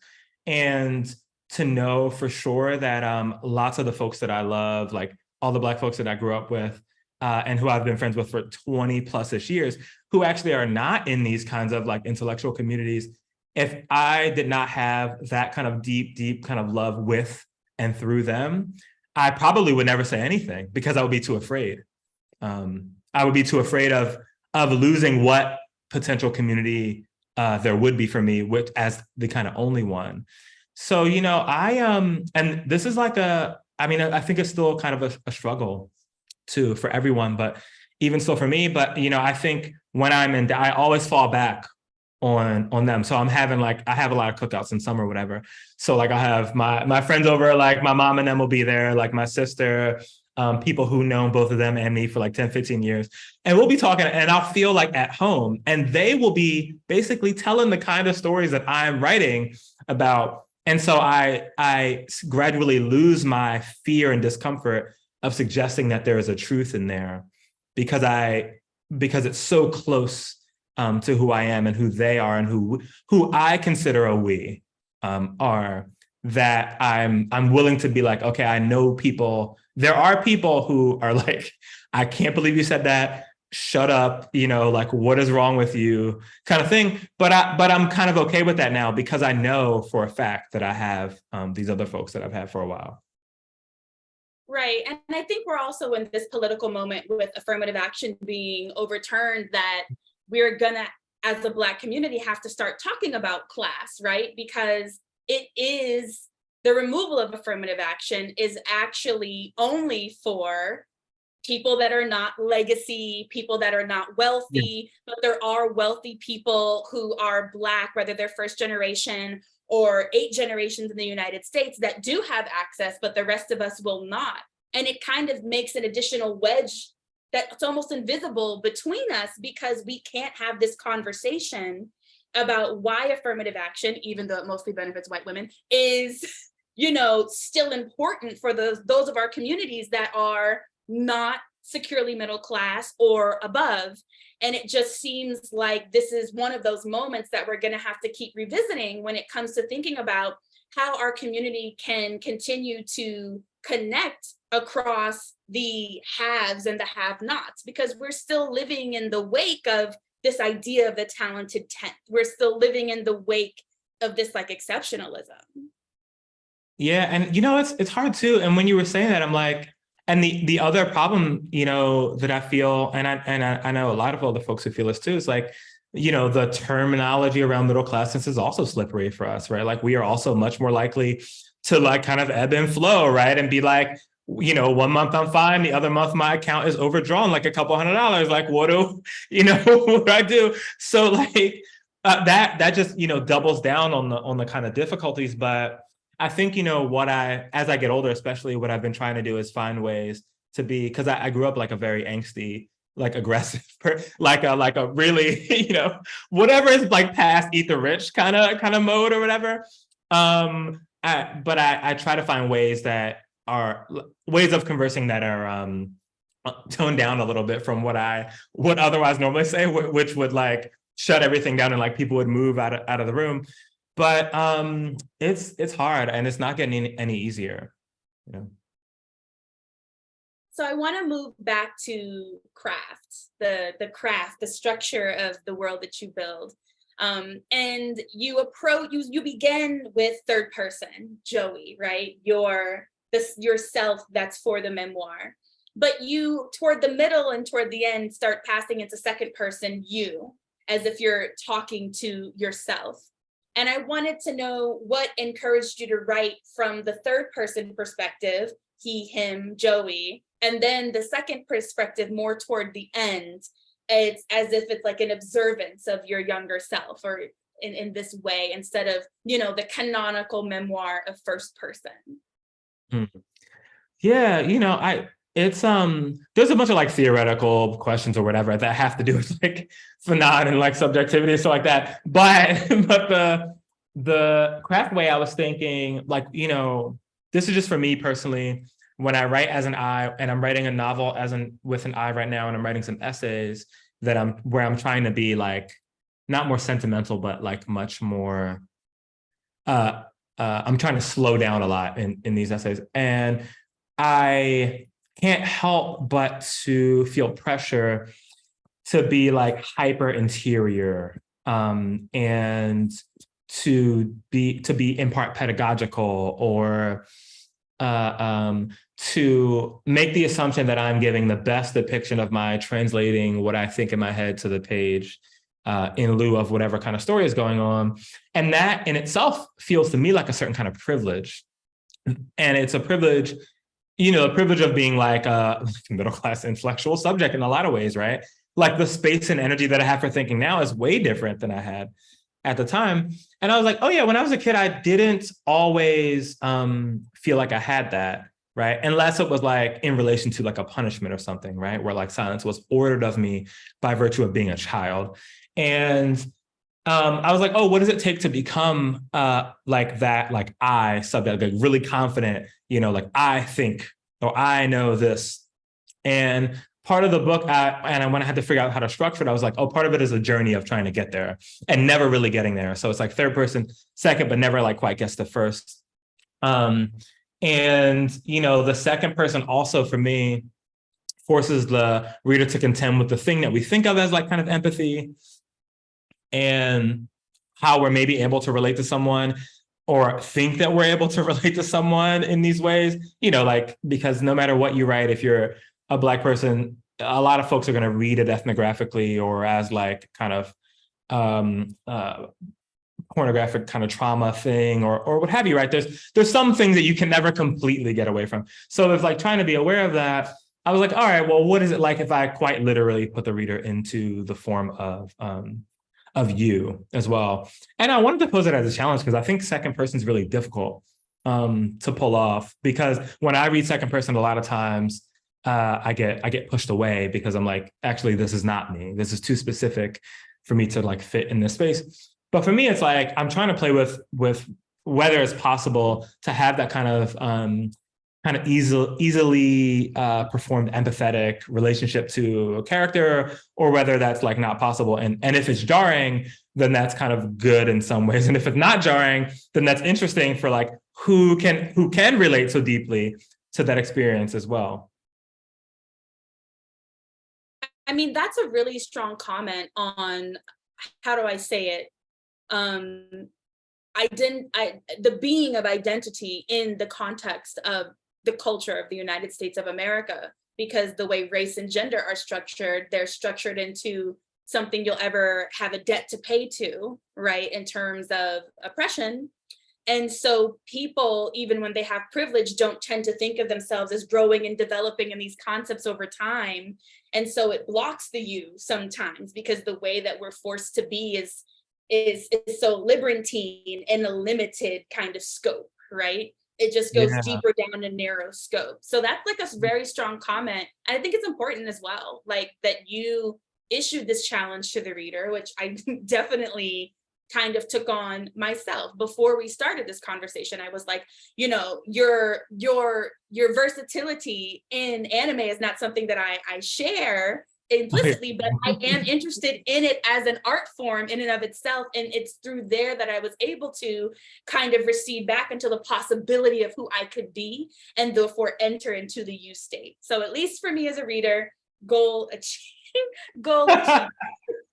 and to know for sure that lots of the folks that I love, like all the Black folks that I grew up with, and who I've been friends with for 20 plus-ish years, who actually are not in these kinds of like intellectual communities, if I did not have that kind of deep kind of love with and through them, I probably would never say anything, because I would be too afraid. I would be too afraid of losing what potential community there would be for me, which as the kind of only one. So, you know, and this is like I think it's still kind of a struggle too for everyone, but even so for me. But, you know, I think when I always fall back on them. So I have a lot of cookouts in summer or whatever. So like I have my friends over, like my mom and them will be there, like my sister, people who know both of them and me for like 10, 15 years. And we'll be talking and I'll feel like at home, and they will be basically telling the kind of stories that I'm writing about. And so I gradually lose my fear and discomfort of suggesting that there is a truth in there because it's so close to who I am and who they are and who I consider a we are, that I'm willing to be like, okay, I know people. There are people who are like, I can't believe you said that. Shut up, like what is wrong with you, kind of thing. But I'm kind of okay with that now because I know for a fact that I have these other folks that I've had for a while. Right. And I think we're also in this political moment with affirmative action being overturned that we're gonna, as a Black community, have to start talking about class, right? Because it is, the removal of affirmative action is actually only for people that are not legacy, people that are not wealthy, but there are wealthy people who are Black, whether they're first generation or 8 generations in the United States, that do have access, but the rest of us will not. And it kind of makes an additional wedge that's almost invisible between us because we can't have this conversation about why affirmative action, even though it mostly benefits white women, is, still important for those of our communities that are not securely middle class or above. And it just seems like this is one of those moments that we're going to have to keep revisiting when it comes to thinking about how our community can continue to connect across the haves and the have-nots, because we're still living in the wake of this idea of the talented 10th. We're still living in the wake of this like exceptionalism. Yeah, and it's hard too. And when you were saying that, I'm like, and the other problem, that I feel, and I know a lot of other folks who feel this too, is like, the terminology around middle classness is also slippery for us, right? Like we are also much more likely to like kind of ebb and flow, right? And be like, 1 month I'm fine, the other month my account is overdrawn like a couple $100. Like, what do I do? So like that just doubles down on the kind of difficulties. But I think as I get older, especially what I've been trying to do is find ways to be, because I grew up like a very angsty, like aggressive, like a really whatever is like past eat the rich kind of mode or whatever. But I try to find ways that are ways of conversing that are toned down a little bit from what I would otherwise normally say, which would like shut everything down and like people would move out of the room. But it's hard and it's not getting any easier. So I want to move back to craft, the craft, the structure of the world that you build. And you begin with third person, Joey, right? Yourself that's for the memoir. But you, toward the middle and toward the end, start passing into second person, you, as if you're talking to yourself. And I wanted to know what encouraged you to write from the third person perspective, he, him, Joey, and then the second perspective more toward the end. It's as if it's like an observance of your younger self, or in this way, instead of, the canonical memoir of first person. Yeah, it's there's a bunch of like theoretical questions or whatever that have to do with like phenon and like subjectivity and stuff like that. But the craft way, I was thinking like, this is just for me personally. When I write as an I, and I'm writing a novel with an I right now, and I'm writing some essays where I'm trying to be like not more sentimental, but like much more. I'm trying to slow down a lot in these essays, and I can't help but to feel pressure to be like hyper interior, and to be in part pedagogical, or to make the assumption that I'm giving the best depiction of my translating what I think in my head to the page, in lieu of whatever kind of story is going on. And that in itself feels to me like a certain kind of privilege. And it's a privilege, the privilege of being like a middle-class intellectual subject in a lot of ways, right? like the space and energy that I have for thinking now is way different than I had at the time. And I was like, oh yeah, when I was a kid, I didn't always feel like I had that, right? Unless it was like in relation to like a punishment or something, right? Where like silence was ordered of me by virtue of being a child. And I was like, oh, what does it take to become like that, like I subject, like really confident, like I think, or I know this. And part of the book, when I had to figure out how to structure it, I was like, oh, part of it is a journey of trying to get there and never really getting there. So it's like third person, second, but never like quite gets to first. And, the second person also for me forces the reader to contend with the thing that we think of as like kind of empathy and how we're maybe able to relate to someone or think that we're able to relate to someone in these ways, like, because no matter what you write, if you're a Black person, a lot of folks are going to read it ethnographically or as like kind of pornographic kind of trauma thing or what have you, right? There's some things that you can never completely get away from. So it's like trying to be aware of that. I was like, all right, well, what is it like if I quite literally put the reader into the form of you as well? And I wanted to pose it as a challenge because I think second person is really difficult to pull off, because when I read second person, a lot of times I get pushed away because I'm like, actually, this is not me. This is too specific for me to like fit in this space. But for me, it's like I'm trying to play with whether it's possible to have that kind of easily performed empathetic relationship to a character, or whether that's like not possible. And if it's jarring, then that's kind of good in some ways. And if it's not jarring, then that's interesting for like who can relate so deeply to that experience as well. I mean, that's a really strong comment on, how do I say it? The being of identity in the context of the culture of the United States of America, because the way race and gender are structured, they're structured into something you'll ever have a debt to pay to, right? In terms of oppression. And so people, even when they have privilege, don't tend to think of themselves as growing and developing in these concepts over time. And so it blocks the you sometimes, because the way that we're forced to be is so libertine in a limited kind of scope, right? It just goes deeper down a narrow scope. So that's like a very strong comment. And I think it's important as well, like that you issued this challenge to the reader, which I definitely kind of took on myself. Before we started this conversation, I was like, your versatility in anime is not something that I share implicitly, but I am interested in it as an art form in and of itself. And it's through there that I was able to kind of recede back into the possibility of who I could be, and therefore enter into the you state. So at least for me as a reader, goal achieved. Goal achieved.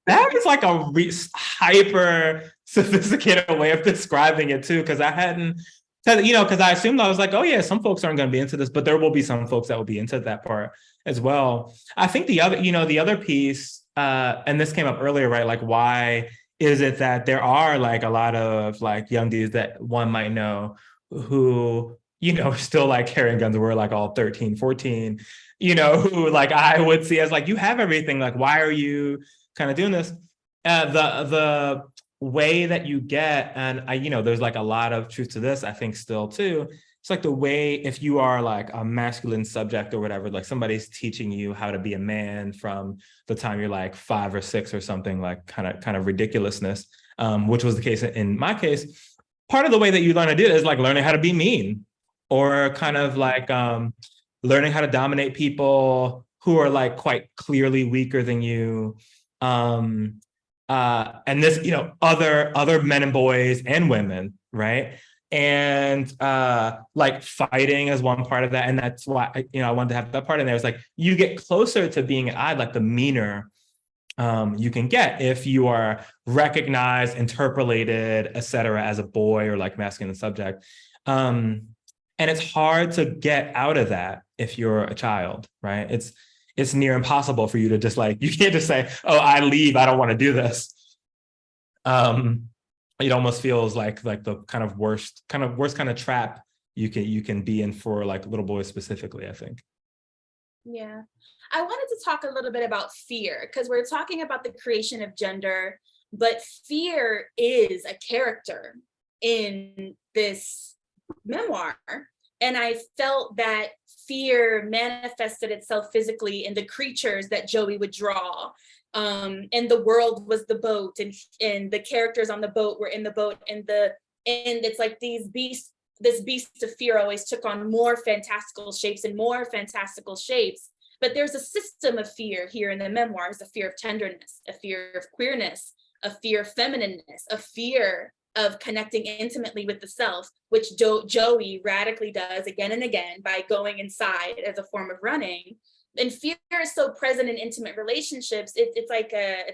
That is like a hyper sophisticated way of describing it too, because I hadn't, because I assumed, I was like, oh yeah, some folks aren't going to be into this, but there will be some folks that will be into that part as well. I think the other piece, and this came up earlier, right? Like, why is it that there are like a lot of like young dudes that one might know who, still like carrying guns, we're like all 13, 14, who like I would see as like, you have everything, like, why are you kind of doing this? The way that you get, and there's like a lot of truth to this, I think still too. It's like the way, if you are like a masculine subject or whatever, like somebody's teaching you how to be a man from the time you're like 5 or 6 or something, like kind of ridiculousness, which was the case in my case. Part of the way that you learn to do it is like learning how to be mean, or kind of like learning how to dominate people who are like quite clearly weaker than you. And this, other men and boys and women, right? And like fighting is one part of that. And that's why, I wanted to have that part in there. It's like, you get closer to being an I, like the meaner you can get if you are recognized, interpolated, et cetera, as a boy or like masculine subject. And it's hard to get out of that if you're a child, right? It's near impossible for you to just like, you can't just say, oh, I leave, I don't want to do this. It almost feels like the worst kind of trap you can be in for like little boys specifically, I think. Yeah. I wanted to talk a little bit about fear because we're talking about the creation of gender, but fear is a character in this memoir. And I felt that fear manifested itself physically in the creatures that Joey would draw. And the world was the boat, and the characters on the boat were in the boat, and it's like this beast of fear always took on more fantastical shapes and more fantastical shapes. But there's a system of fear here in the memoirs: a fear of tenderness, a fear of queerness, a fear of feminineness, a fear of connecting intimately with the self, which Joey radically does again and again by going inside as a form of running. And fear is so present in intimate relationships. It's like a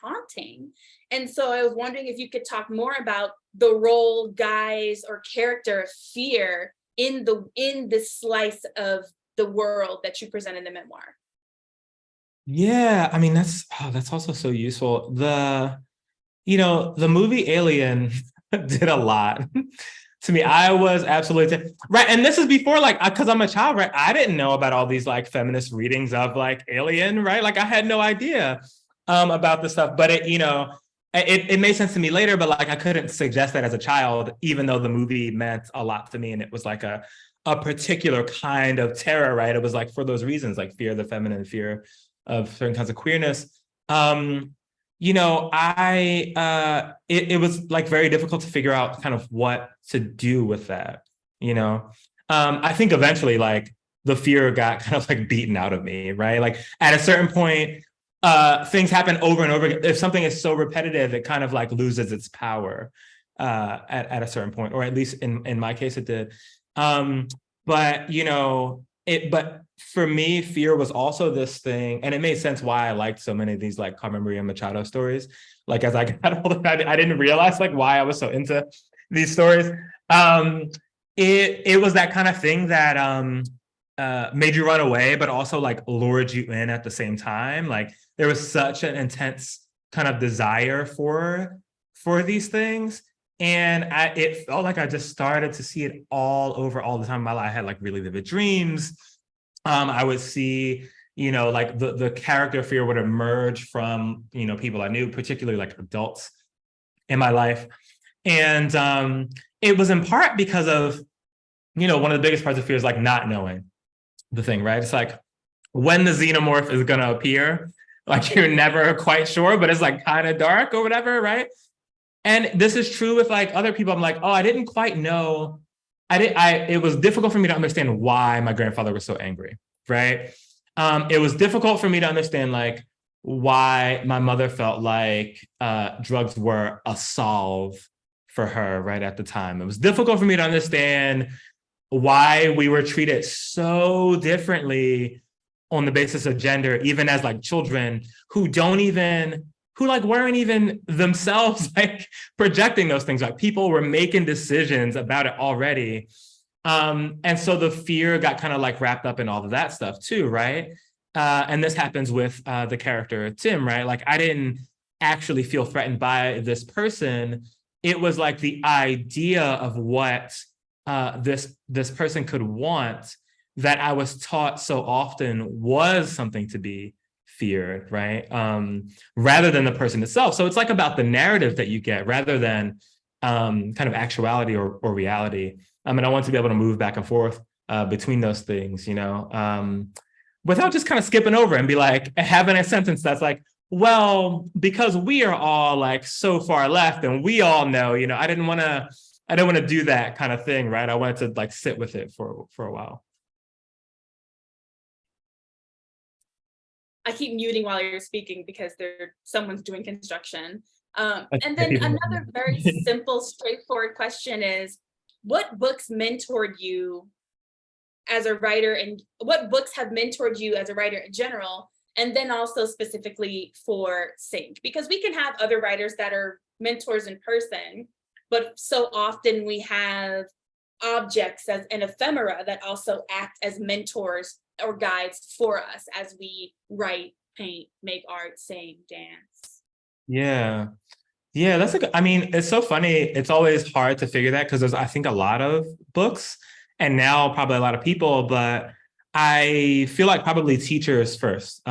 haunting. And so I was wondering if you could talk more about the role, guise, or character of fear in this slice of the world that you present in the memoir. Yeah, I mean, that's also so useful. The movie Alien did a lot to me. I was absolutely right. And this is before, like, because I'm a child, right? I didn't know about all these like feminist readings of like Alien, right? Like I had no idea about this stuff, but it made sense to me later, but like I couldn't suggest that as a child, even though the movie meant a lot to me. And it was like a particular kind of terror, right? It was like for those reasons, like fear of the feminine, fear of certain kinds of queerness. It was like very difficult to figure out kind of what to do with that. I think eventually like the fear got kind of like beaten out of me, right? Like at a certain point, things happen over and over again. If something is so repetitive, it kind of like loses its power at a certain point, or at least in my case, it did. But for me, fear was also this thing, and it made sense why I liked so many of these like Carmen Maria Machado stories. Like as I got older, I didn't realize like why I was so into these stories. It was that kind of thing that made you run away, but also like lured you in at the same time. Like there was such an intense kind of desire for these things. And it felt like I just started to see it all over all the time in my life. I had like really vivid dreams. I would see, like the character fear would emerge from, people I knew, particularly like adults in my life. And it was in part because of, one of the biggest parts of fear is like not knowing the thing, right? It's like when the xenomorph is going to appear, like you're never quite sure, but it's like kind of dark or whatever, right? And this is true with like other people. I'm like, oh, I didn't quite know. It was difficult for me to understand why my grandfather was so angry, right? It was difficult for me to understand like why my mother felt like drugs were a solve for her right at the time. It was difficult for me to understand why we were treated so differently on the basis of gender, even as like children who weren't even themselves like projecting those things. Like people were making decisions about it already. And so the fear got kind of like wrapped up in all of that stuff too, right? And this happens with the character Tim, right? Like I didn't actually feel threatened by this person. It was like the idea of what this person could want that I was taught so often was something to be feared, right? Rather than the person itself. So it's like about the narrative that you get rather than kind of actuality or reality. And I want to be able to move back and forth between those things, without just kind of skipping over and be like, having a sentence that's like, well, because we are all like so far left and we all know, I didn't want to do that kind of thing, right? I wanted to like sit with it for a while. I keep muting while you're speaking because someone's doing construction. And then another very simple, straightforward question is, what books mentored you as a writer, and what books have mentored you as a writer in general? And then also specifically for Sync, because we can have other writers that are mentors in person, but so often we have objects as an ephemera that also act as mentors or guides for us as we write, paint, make art, sing, dance. Yeah, that's I mean, it's so funny. It's always hard to figure that because there's, I think, a lot of books and now probably a lot of people, but I feel like probably teachers first.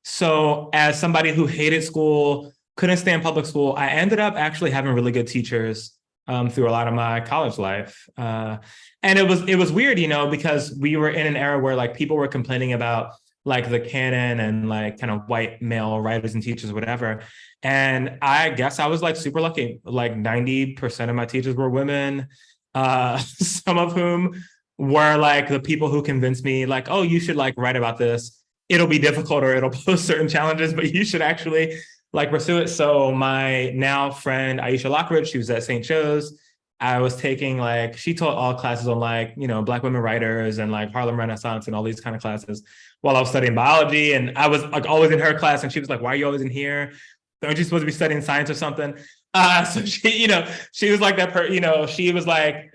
So as somebody who hated school, couldn't stand public school, I ended up actually having really good teachers through a lot of my college life. And it was weird, because we were in an era where like people were complaining about like the canon and like kind of white male writers and teachers, whatever. And I guess I was like super lucky. Like 90% of my teachers were women, some of whom were like the people who convinced me like, oh, you should like write about this. It'll be difficult or it'll pose certain challenges, but you should actually like pursue it. So my now friend, Aisha Lockridge, she was at St. Joe's. I was taking like, she taught all classes on like, Black women writers and like Harlem Renaissance and all these kind of classes while I was studying biology. And I was like always in her class and she was like, why are you always in here? Aren't you supposed to be studying science or something? So she, she was like that, she was like,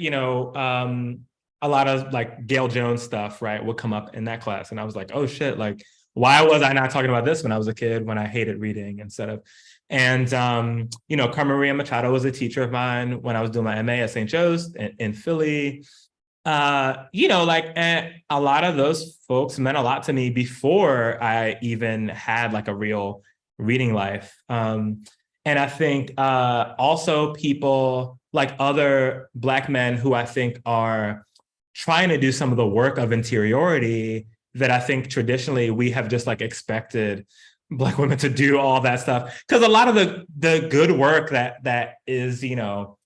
a lot of like Gail Jones stuff, right, would come up in that class. And I was like, oh shit, like, why was I not talking about this when I was a kid, when I hated reading instead of, and, Carmen Maria Machado was a teacher of mine when I was doing my MA at St. Joe's in Philly. And a lot of those folks meant a lot to me before I even had like a real reading life. And I think also people like other Black men who I think are trying to do some of the work of interiority that I think traditionally we have just like expected Black women to do all that stuff. Because a lot of the good work that is, kind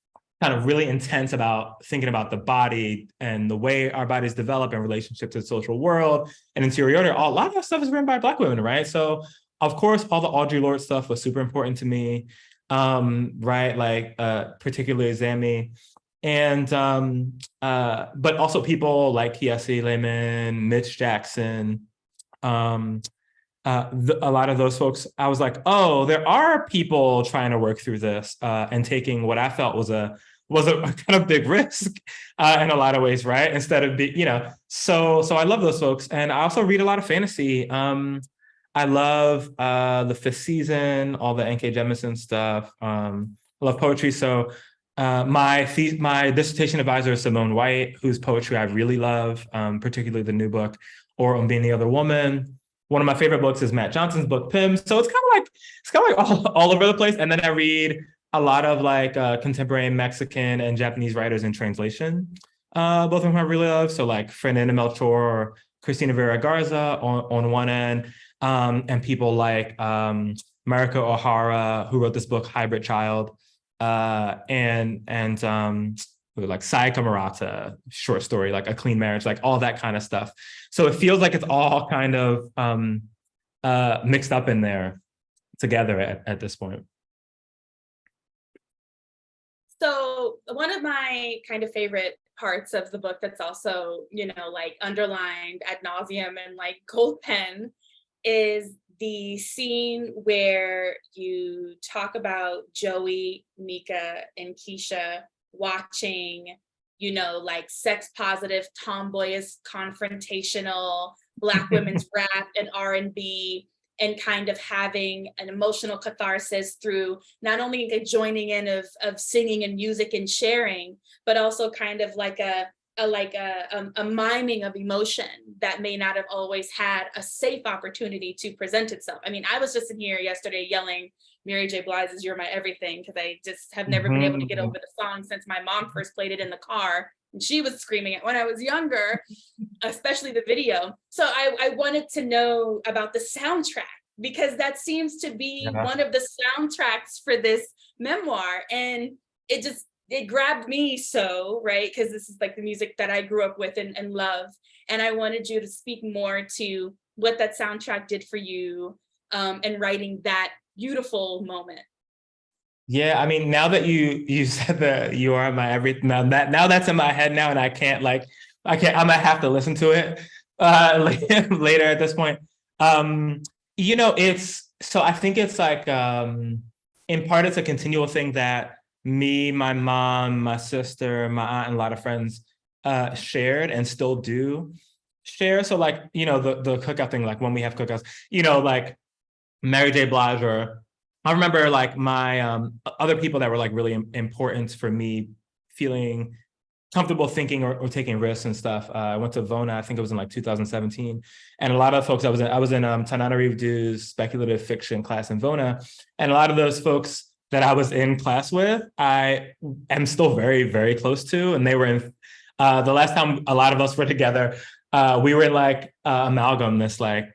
of really intense about thinking about the body and the way our bodies develop in relationship to the social world and interiority, a lot of that stuff is written by Black women, right? So of course, all the Audre Lorde stuff was super important to me, right? Like particularly Zami. And but also people like Kiese Lehman, Mitch Jackson, a lot of those folks, I was like, oh, there are people trying to work through this and taking what I felt was a kind of big risk in a lot of ways, right? Instead of so I love those folks, and I also read a lot of fantasy. I love the Fifth Season, all the N.K. Jemisin stuff. I love poetry, so. My dissertation advisor is Simone White, whose poetry I really love, particularly the new book, Or On Being the Other Woman. One of my favorite books is Matt Johnson's book, Pym. So it's kind of like all over the place. And then I read a lot of like contemporary Mexican and Japanese writers in translation, both of them I really love. So like Fernanda Melchor or Cristina Vera Garza on one end, and people like Mariko O'Hara, who wrote this book, Hybrid Child. And like Sayaka Murata, short story, like A Clean Marriage, like all that kind of stuff. So it feels like it's all kind of mixed up in there together at this point. So one of my kind of favorite parts of the book that's also, like underlined ad nauseum and like gold pen is the scene where you talk about Joey, Mika, and Keisha watching, like sex positive, tomboyish, confrontational Black women's rap and R&B, and kind of having an emotional catharsis through not only a joining in of singing and music and sharing, but also kind of like a miming of emotion that may not have always had a safe opportunity to present itself. I mean, I was just in here yesterday yelling Mary J. Blige's "You're My Everything" because I just have never been able to get over the song since my mom first played it in the car and she was screaming it when I was younger, especially the video. So I wanted to know about the soundtrack, because that seems to be one of the soundtracks for this memoir, and it grabbed me so, right? Because this is like the music that I grew up with and love. And I wanted you to speak more to what that soundtrack did for you and writing that beautiful moment. Yeah, I mean, now that you said that "You Are My Everything," now that's in my head now, and I'm gonna have to listen to it later at this point. It's so I think it's like in part it's a continual thing that me, my mom, my sister, my aunt, and a lot of friends shared and still do share. So like, the cookout thing, like when we have cookouts, like Mary J. Blige, or I remember like my other people that were like really important for me feeling comfortable thinking or taking risks and stuff. I went to VONA, I think it was in like 2017. And a lot of folks, I was in Tananarive Du's speculative fiction class in VONA. And a lot of those folks that I was in class with, I am still very, very close to. And they were in, the last time a lot of us were together, we were in like Amalgam, this like,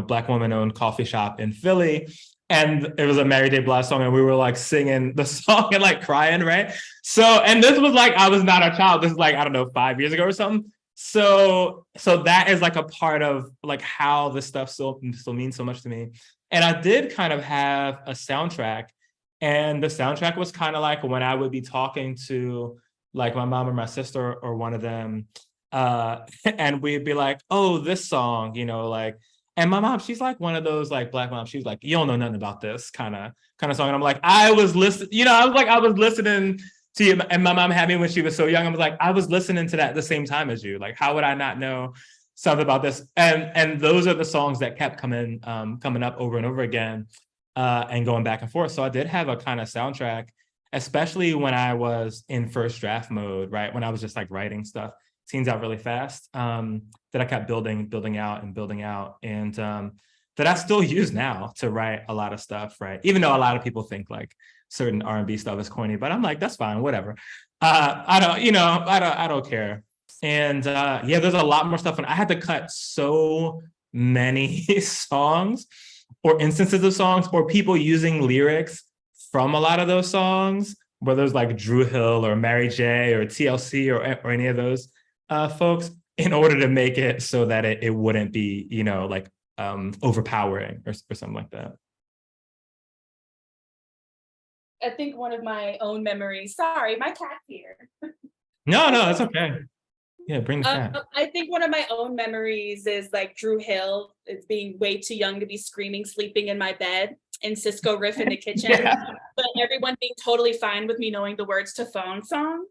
Black woman-owned coffee shop in Philly. And it was a Mary J. Blige song, and we were like singing the song and like crying, right? So, and this was like, I was not a child. This is like, I don't know, 5 years ago or something. So that is like a part of like how this stuff still means so much to me. And I did kind of have a soundtrack, and the soundtrack was kind of like when I would be talking to like my mom or my sister or one of them, and we'd be like, oh, this song, like. And my mom, she's like one of those like Black moms. She's like, you don't know nothing about this kind of song. And I'm like, I was listening, I was listening to you. And my mom had me when she was so young. I was like, I was listening to that at the same time as you. Like, how would I not know something about this? And those are the songs that kept coming up over and over again, and going back and forth. So I did have a kind of soundtrack, especially when I was in first draft mode, right? When I was just like writing stuff. Scenes out really fast, that I kept building out, and that I still use now to write a lot of stuff, right? Even though a lot of people think like certain R&B stuff is corny, but I'm like, that's fine, whatever. I don't care. And yeah, there's a lot more stuff, and I had to cut so many songs or instances of songs or people using lyrics from a lot of those songs, whether it's like Drew Hill or Mary J or TLC or any of those folks, in order to make it so that it wouldn't be, like overpowering or something like that. I think one of my own memories, sorry, my cat's here. No, that's okay. Yeah, bring the cat. I think one of my own memories is like Drew Hill is being way too young to be screaming, sleeping in my bed, and Cisco Riff in the kitchen, but everyone being totally fine with me knowing the words to Phone Song.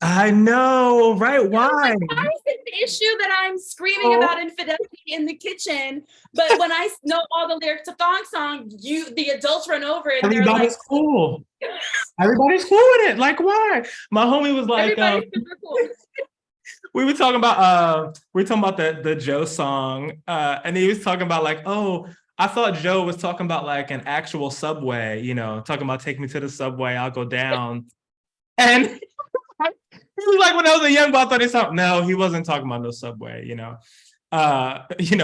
I know, right? Why? Why is it the issue that I'm screaming about infidelity in the kitchen, but when I know all the lyrics to Thong Song, the adults run over and they're like, cool. Everybody's cool with it. Like, why? My homie was like, everybody's super cool. we were talking about the Joe song, and he was talking about like, oh, I thought Joe was talking about like an actual subway, talking about take me to the subway, I'll go down, and. He was like, when I was a young boy, I thought he thought, no, he wasn't talking about no subway, my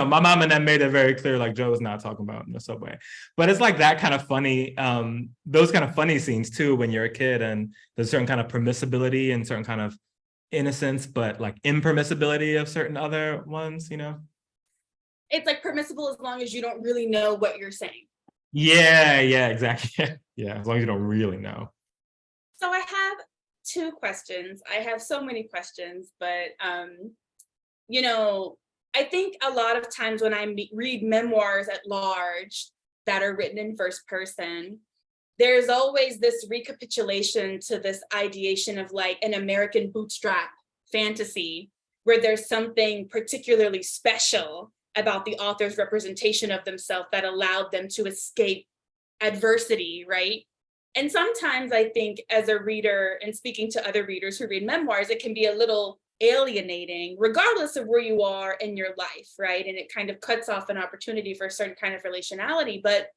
mom and them made it very clear, like Joe was not talking about no subway. But it's like that kind of funny, those kind of funny scenes too, when you're a kid, and there's certain kind of permissibility and certain kind of innocence, but like impermissibility of certain other ones, It's like permissible as long as you don't really know what you're saying. Yeah, exactly. Yeah, as long as you don't really know. So I have 2 questions. I have so many questions, but I think a lot of times when I read memoirs at large that are written in first person, there's always this recapitulation to this ideation of like an American bootstrap fantasy, where there's something particularly special about the author's representation of themselves that allowed them to escape adversity, right? And sometimes I think as a reader, and speaking to other readers who read memoirs, it can be a little alienating, regardless of where you are in your life, right? And it kind of cuts off an opportunity for a certain kind of relationality. But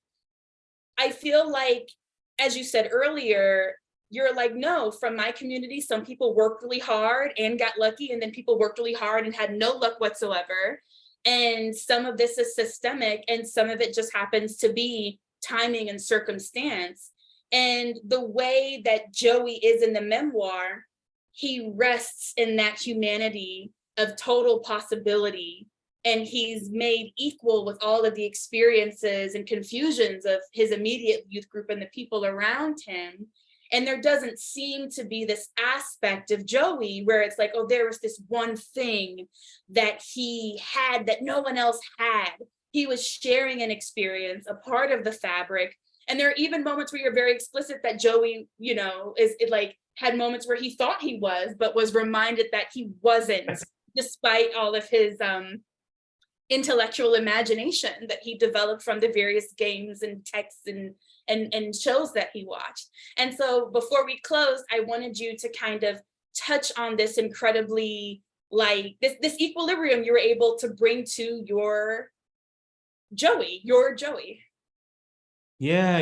I feel like, as you said earlier, you're like, no, from my community, some people worked really hard and got lucky, and then people worked really hard and had no luck whatsoever. And some of this is systemic, and some of it just happens to be timing and circumstance. And the way that Joey is in the memoir, he rests in that humanity of total possibility. And he's made equal with all of the experiences and confusions of his immediate youth group and the people around him. And there doesn't seem to be this aspect of Joey where it's like, oh, there was this one thing that he had that no one else had. He was sharing an experience, a part of the fabric. And there are even moments where you're very explicit that Joey, had moments where he thought he was, but was reminded that he wasn't, despite all of his intellectual imagination that he developed from the various games and texts and shows that he watched. And so before we close, I wanted you to kind of touch on this incredibly, like this equilibrium you were able to bring to your Joey. Yeah,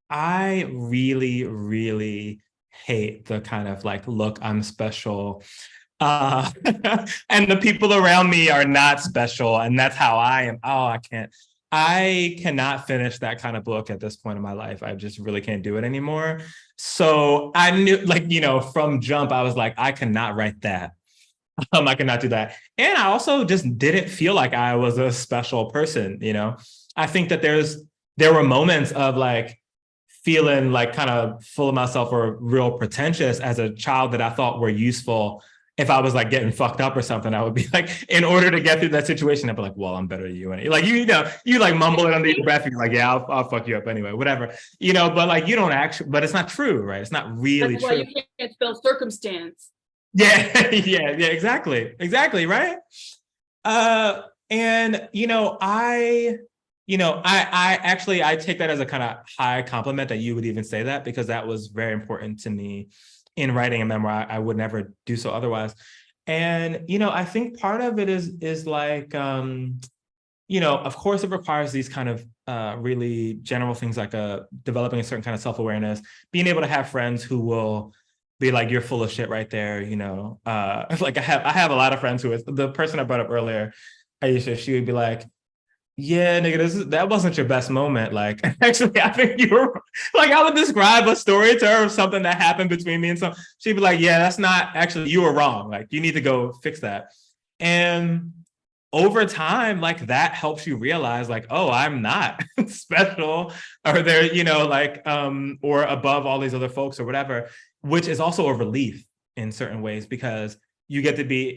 I really, really hate the kind of like, look, I'm special. And the people around me are not special, and that's how I am. Oh, I cannot finish that kind of book at this point in my life. I just really can't do it anymore. So I knew, like, from jump, I was like, I cannot write that. I cannot do that. And I also just didn't feel like I was a special person. I think that there were moments of like feeling like kind of full of myself or real pretentious as a child that I thought were useful. If I was like getting fucked up or something, I would be like, in order to get through that situation, I'd be like, well, I'm better than you. And like, you like mumble it under your breath. And you're like, yeah, I'll fuck you up anyway, whatever, but like, you don't actually, but it's not true, right? It's not really That's why true. you can't spell circumstance. Yeah, yeah, exactly, right. And I actually I take that as a kind of high compliment that you would even say that, because that was very important to me in writing a memoir. I would never do so otherwise. And I think part of it is like of course it requires these kind of really general things like developing a certain kind of self-awareness, being able to have friends who will be like, you're full of shit right there, like I have a lot of friends who is the person I brought up earlier, Aisha. She would be like, yeah, nigga, that wasn't your best moment. Like, actually, I think you were like, I would describe a story to her of something that happened between me and some. She'd be like, yeah, that's not actually, you were wrong. Like, you need to go fix that. And over time, like that helps you realize like, oh, I'm not special, or they're, or above all these other folks or whatever, which is also a relief in certain ways, because you get to be,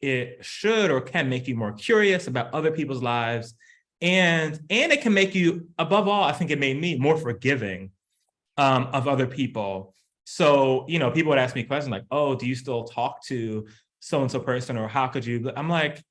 it should or can make you more curious about other people's lives. And it can make you, above all, I think it made me more forgiving of other people. So, people would ask me questions like, oh, do you still talk to so-and-so person, or how could you? I'm like,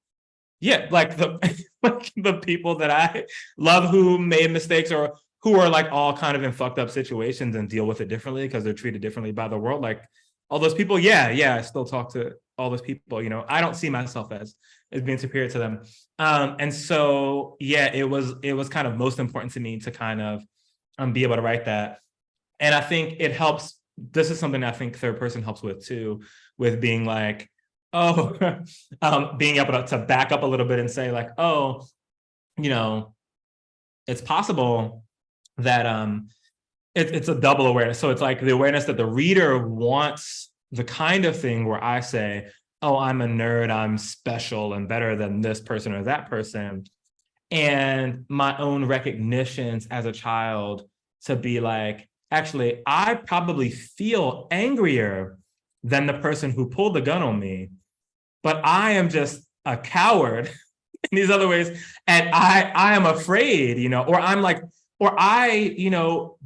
yeah, like the people that I love who made mistakes or who are like all kind of in fucked up situations and deal with it differently because they're treated differently by the world. Like all those people, yeah, I still talk to all those people. I don't see myself as being superior to them. And so, yeah, it was kind of most important to me to kind of be able to write that. And I think it helps. This is something I think third person helps with too, with being like, oh, being able to back up a little bit and say like, oh, it's possible that it's a double awareness. So it's like the awareness that the reader wants the kind of thing where I say, oh, I'm a nerd, I'm special and better than this person or that person. And my own recognitions as a child to be like, actually, I probably feel angrier than the person who pulled the gun on me, but I am just a coward in these other ways. And I am afraid, or I'm like, or I,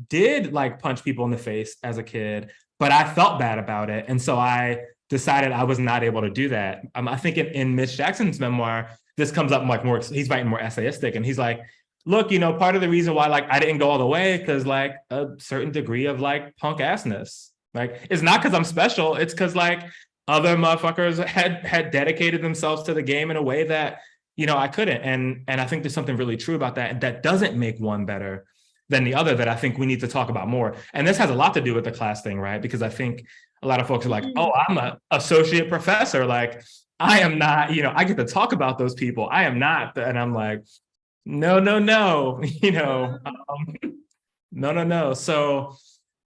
did like punch people in the face as a kid, but I felt bad about it. And so I decided I was not able to do that. I think in Mitch Jackson's memoir, this comes up like more, he's writing more essayistic. And he's like, look, part of the reason why like I didn't go all the way, because like a certain degree of like punk assness. Like, it's not because I'm special. It's because like other motherfuckers had dedicated themselves to the game in a way that, I couldn't. And I think there's something really true about that. And that doesn't make one better than the other that I think we need to talk about more. And this has a lot to do with the class thing, right? Because I think a lot of folks are like, oh, I'm an associate professor. Like, I am not, I get to talk about those people. I am not. And I'm like, no, no. No. So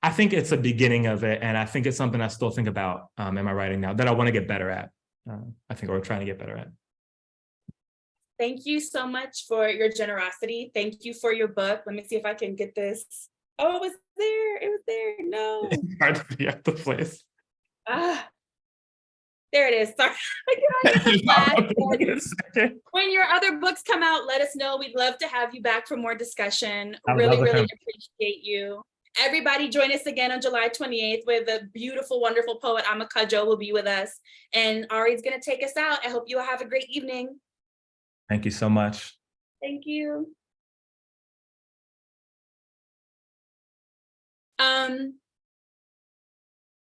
I think it's a beginning of it. And I think it's something I still think about in my writing now that I want to get better at. I think we're trying to get better at. Thank you so much for your generosity. Thank you for your book. Let me see if I can get this. Oh, it was there. No. It's hard to be at the place. There it is. Sorry. When your other books come out, let us know. We'd love to have you back for more discussion. Really appreciate you. Everybody join us again on July 28th with the beautiful, wonderful poet Amaka Jo will be with us. And Ari's going to take us out. I hope you all have a great evening. Thank you so much. Thank you.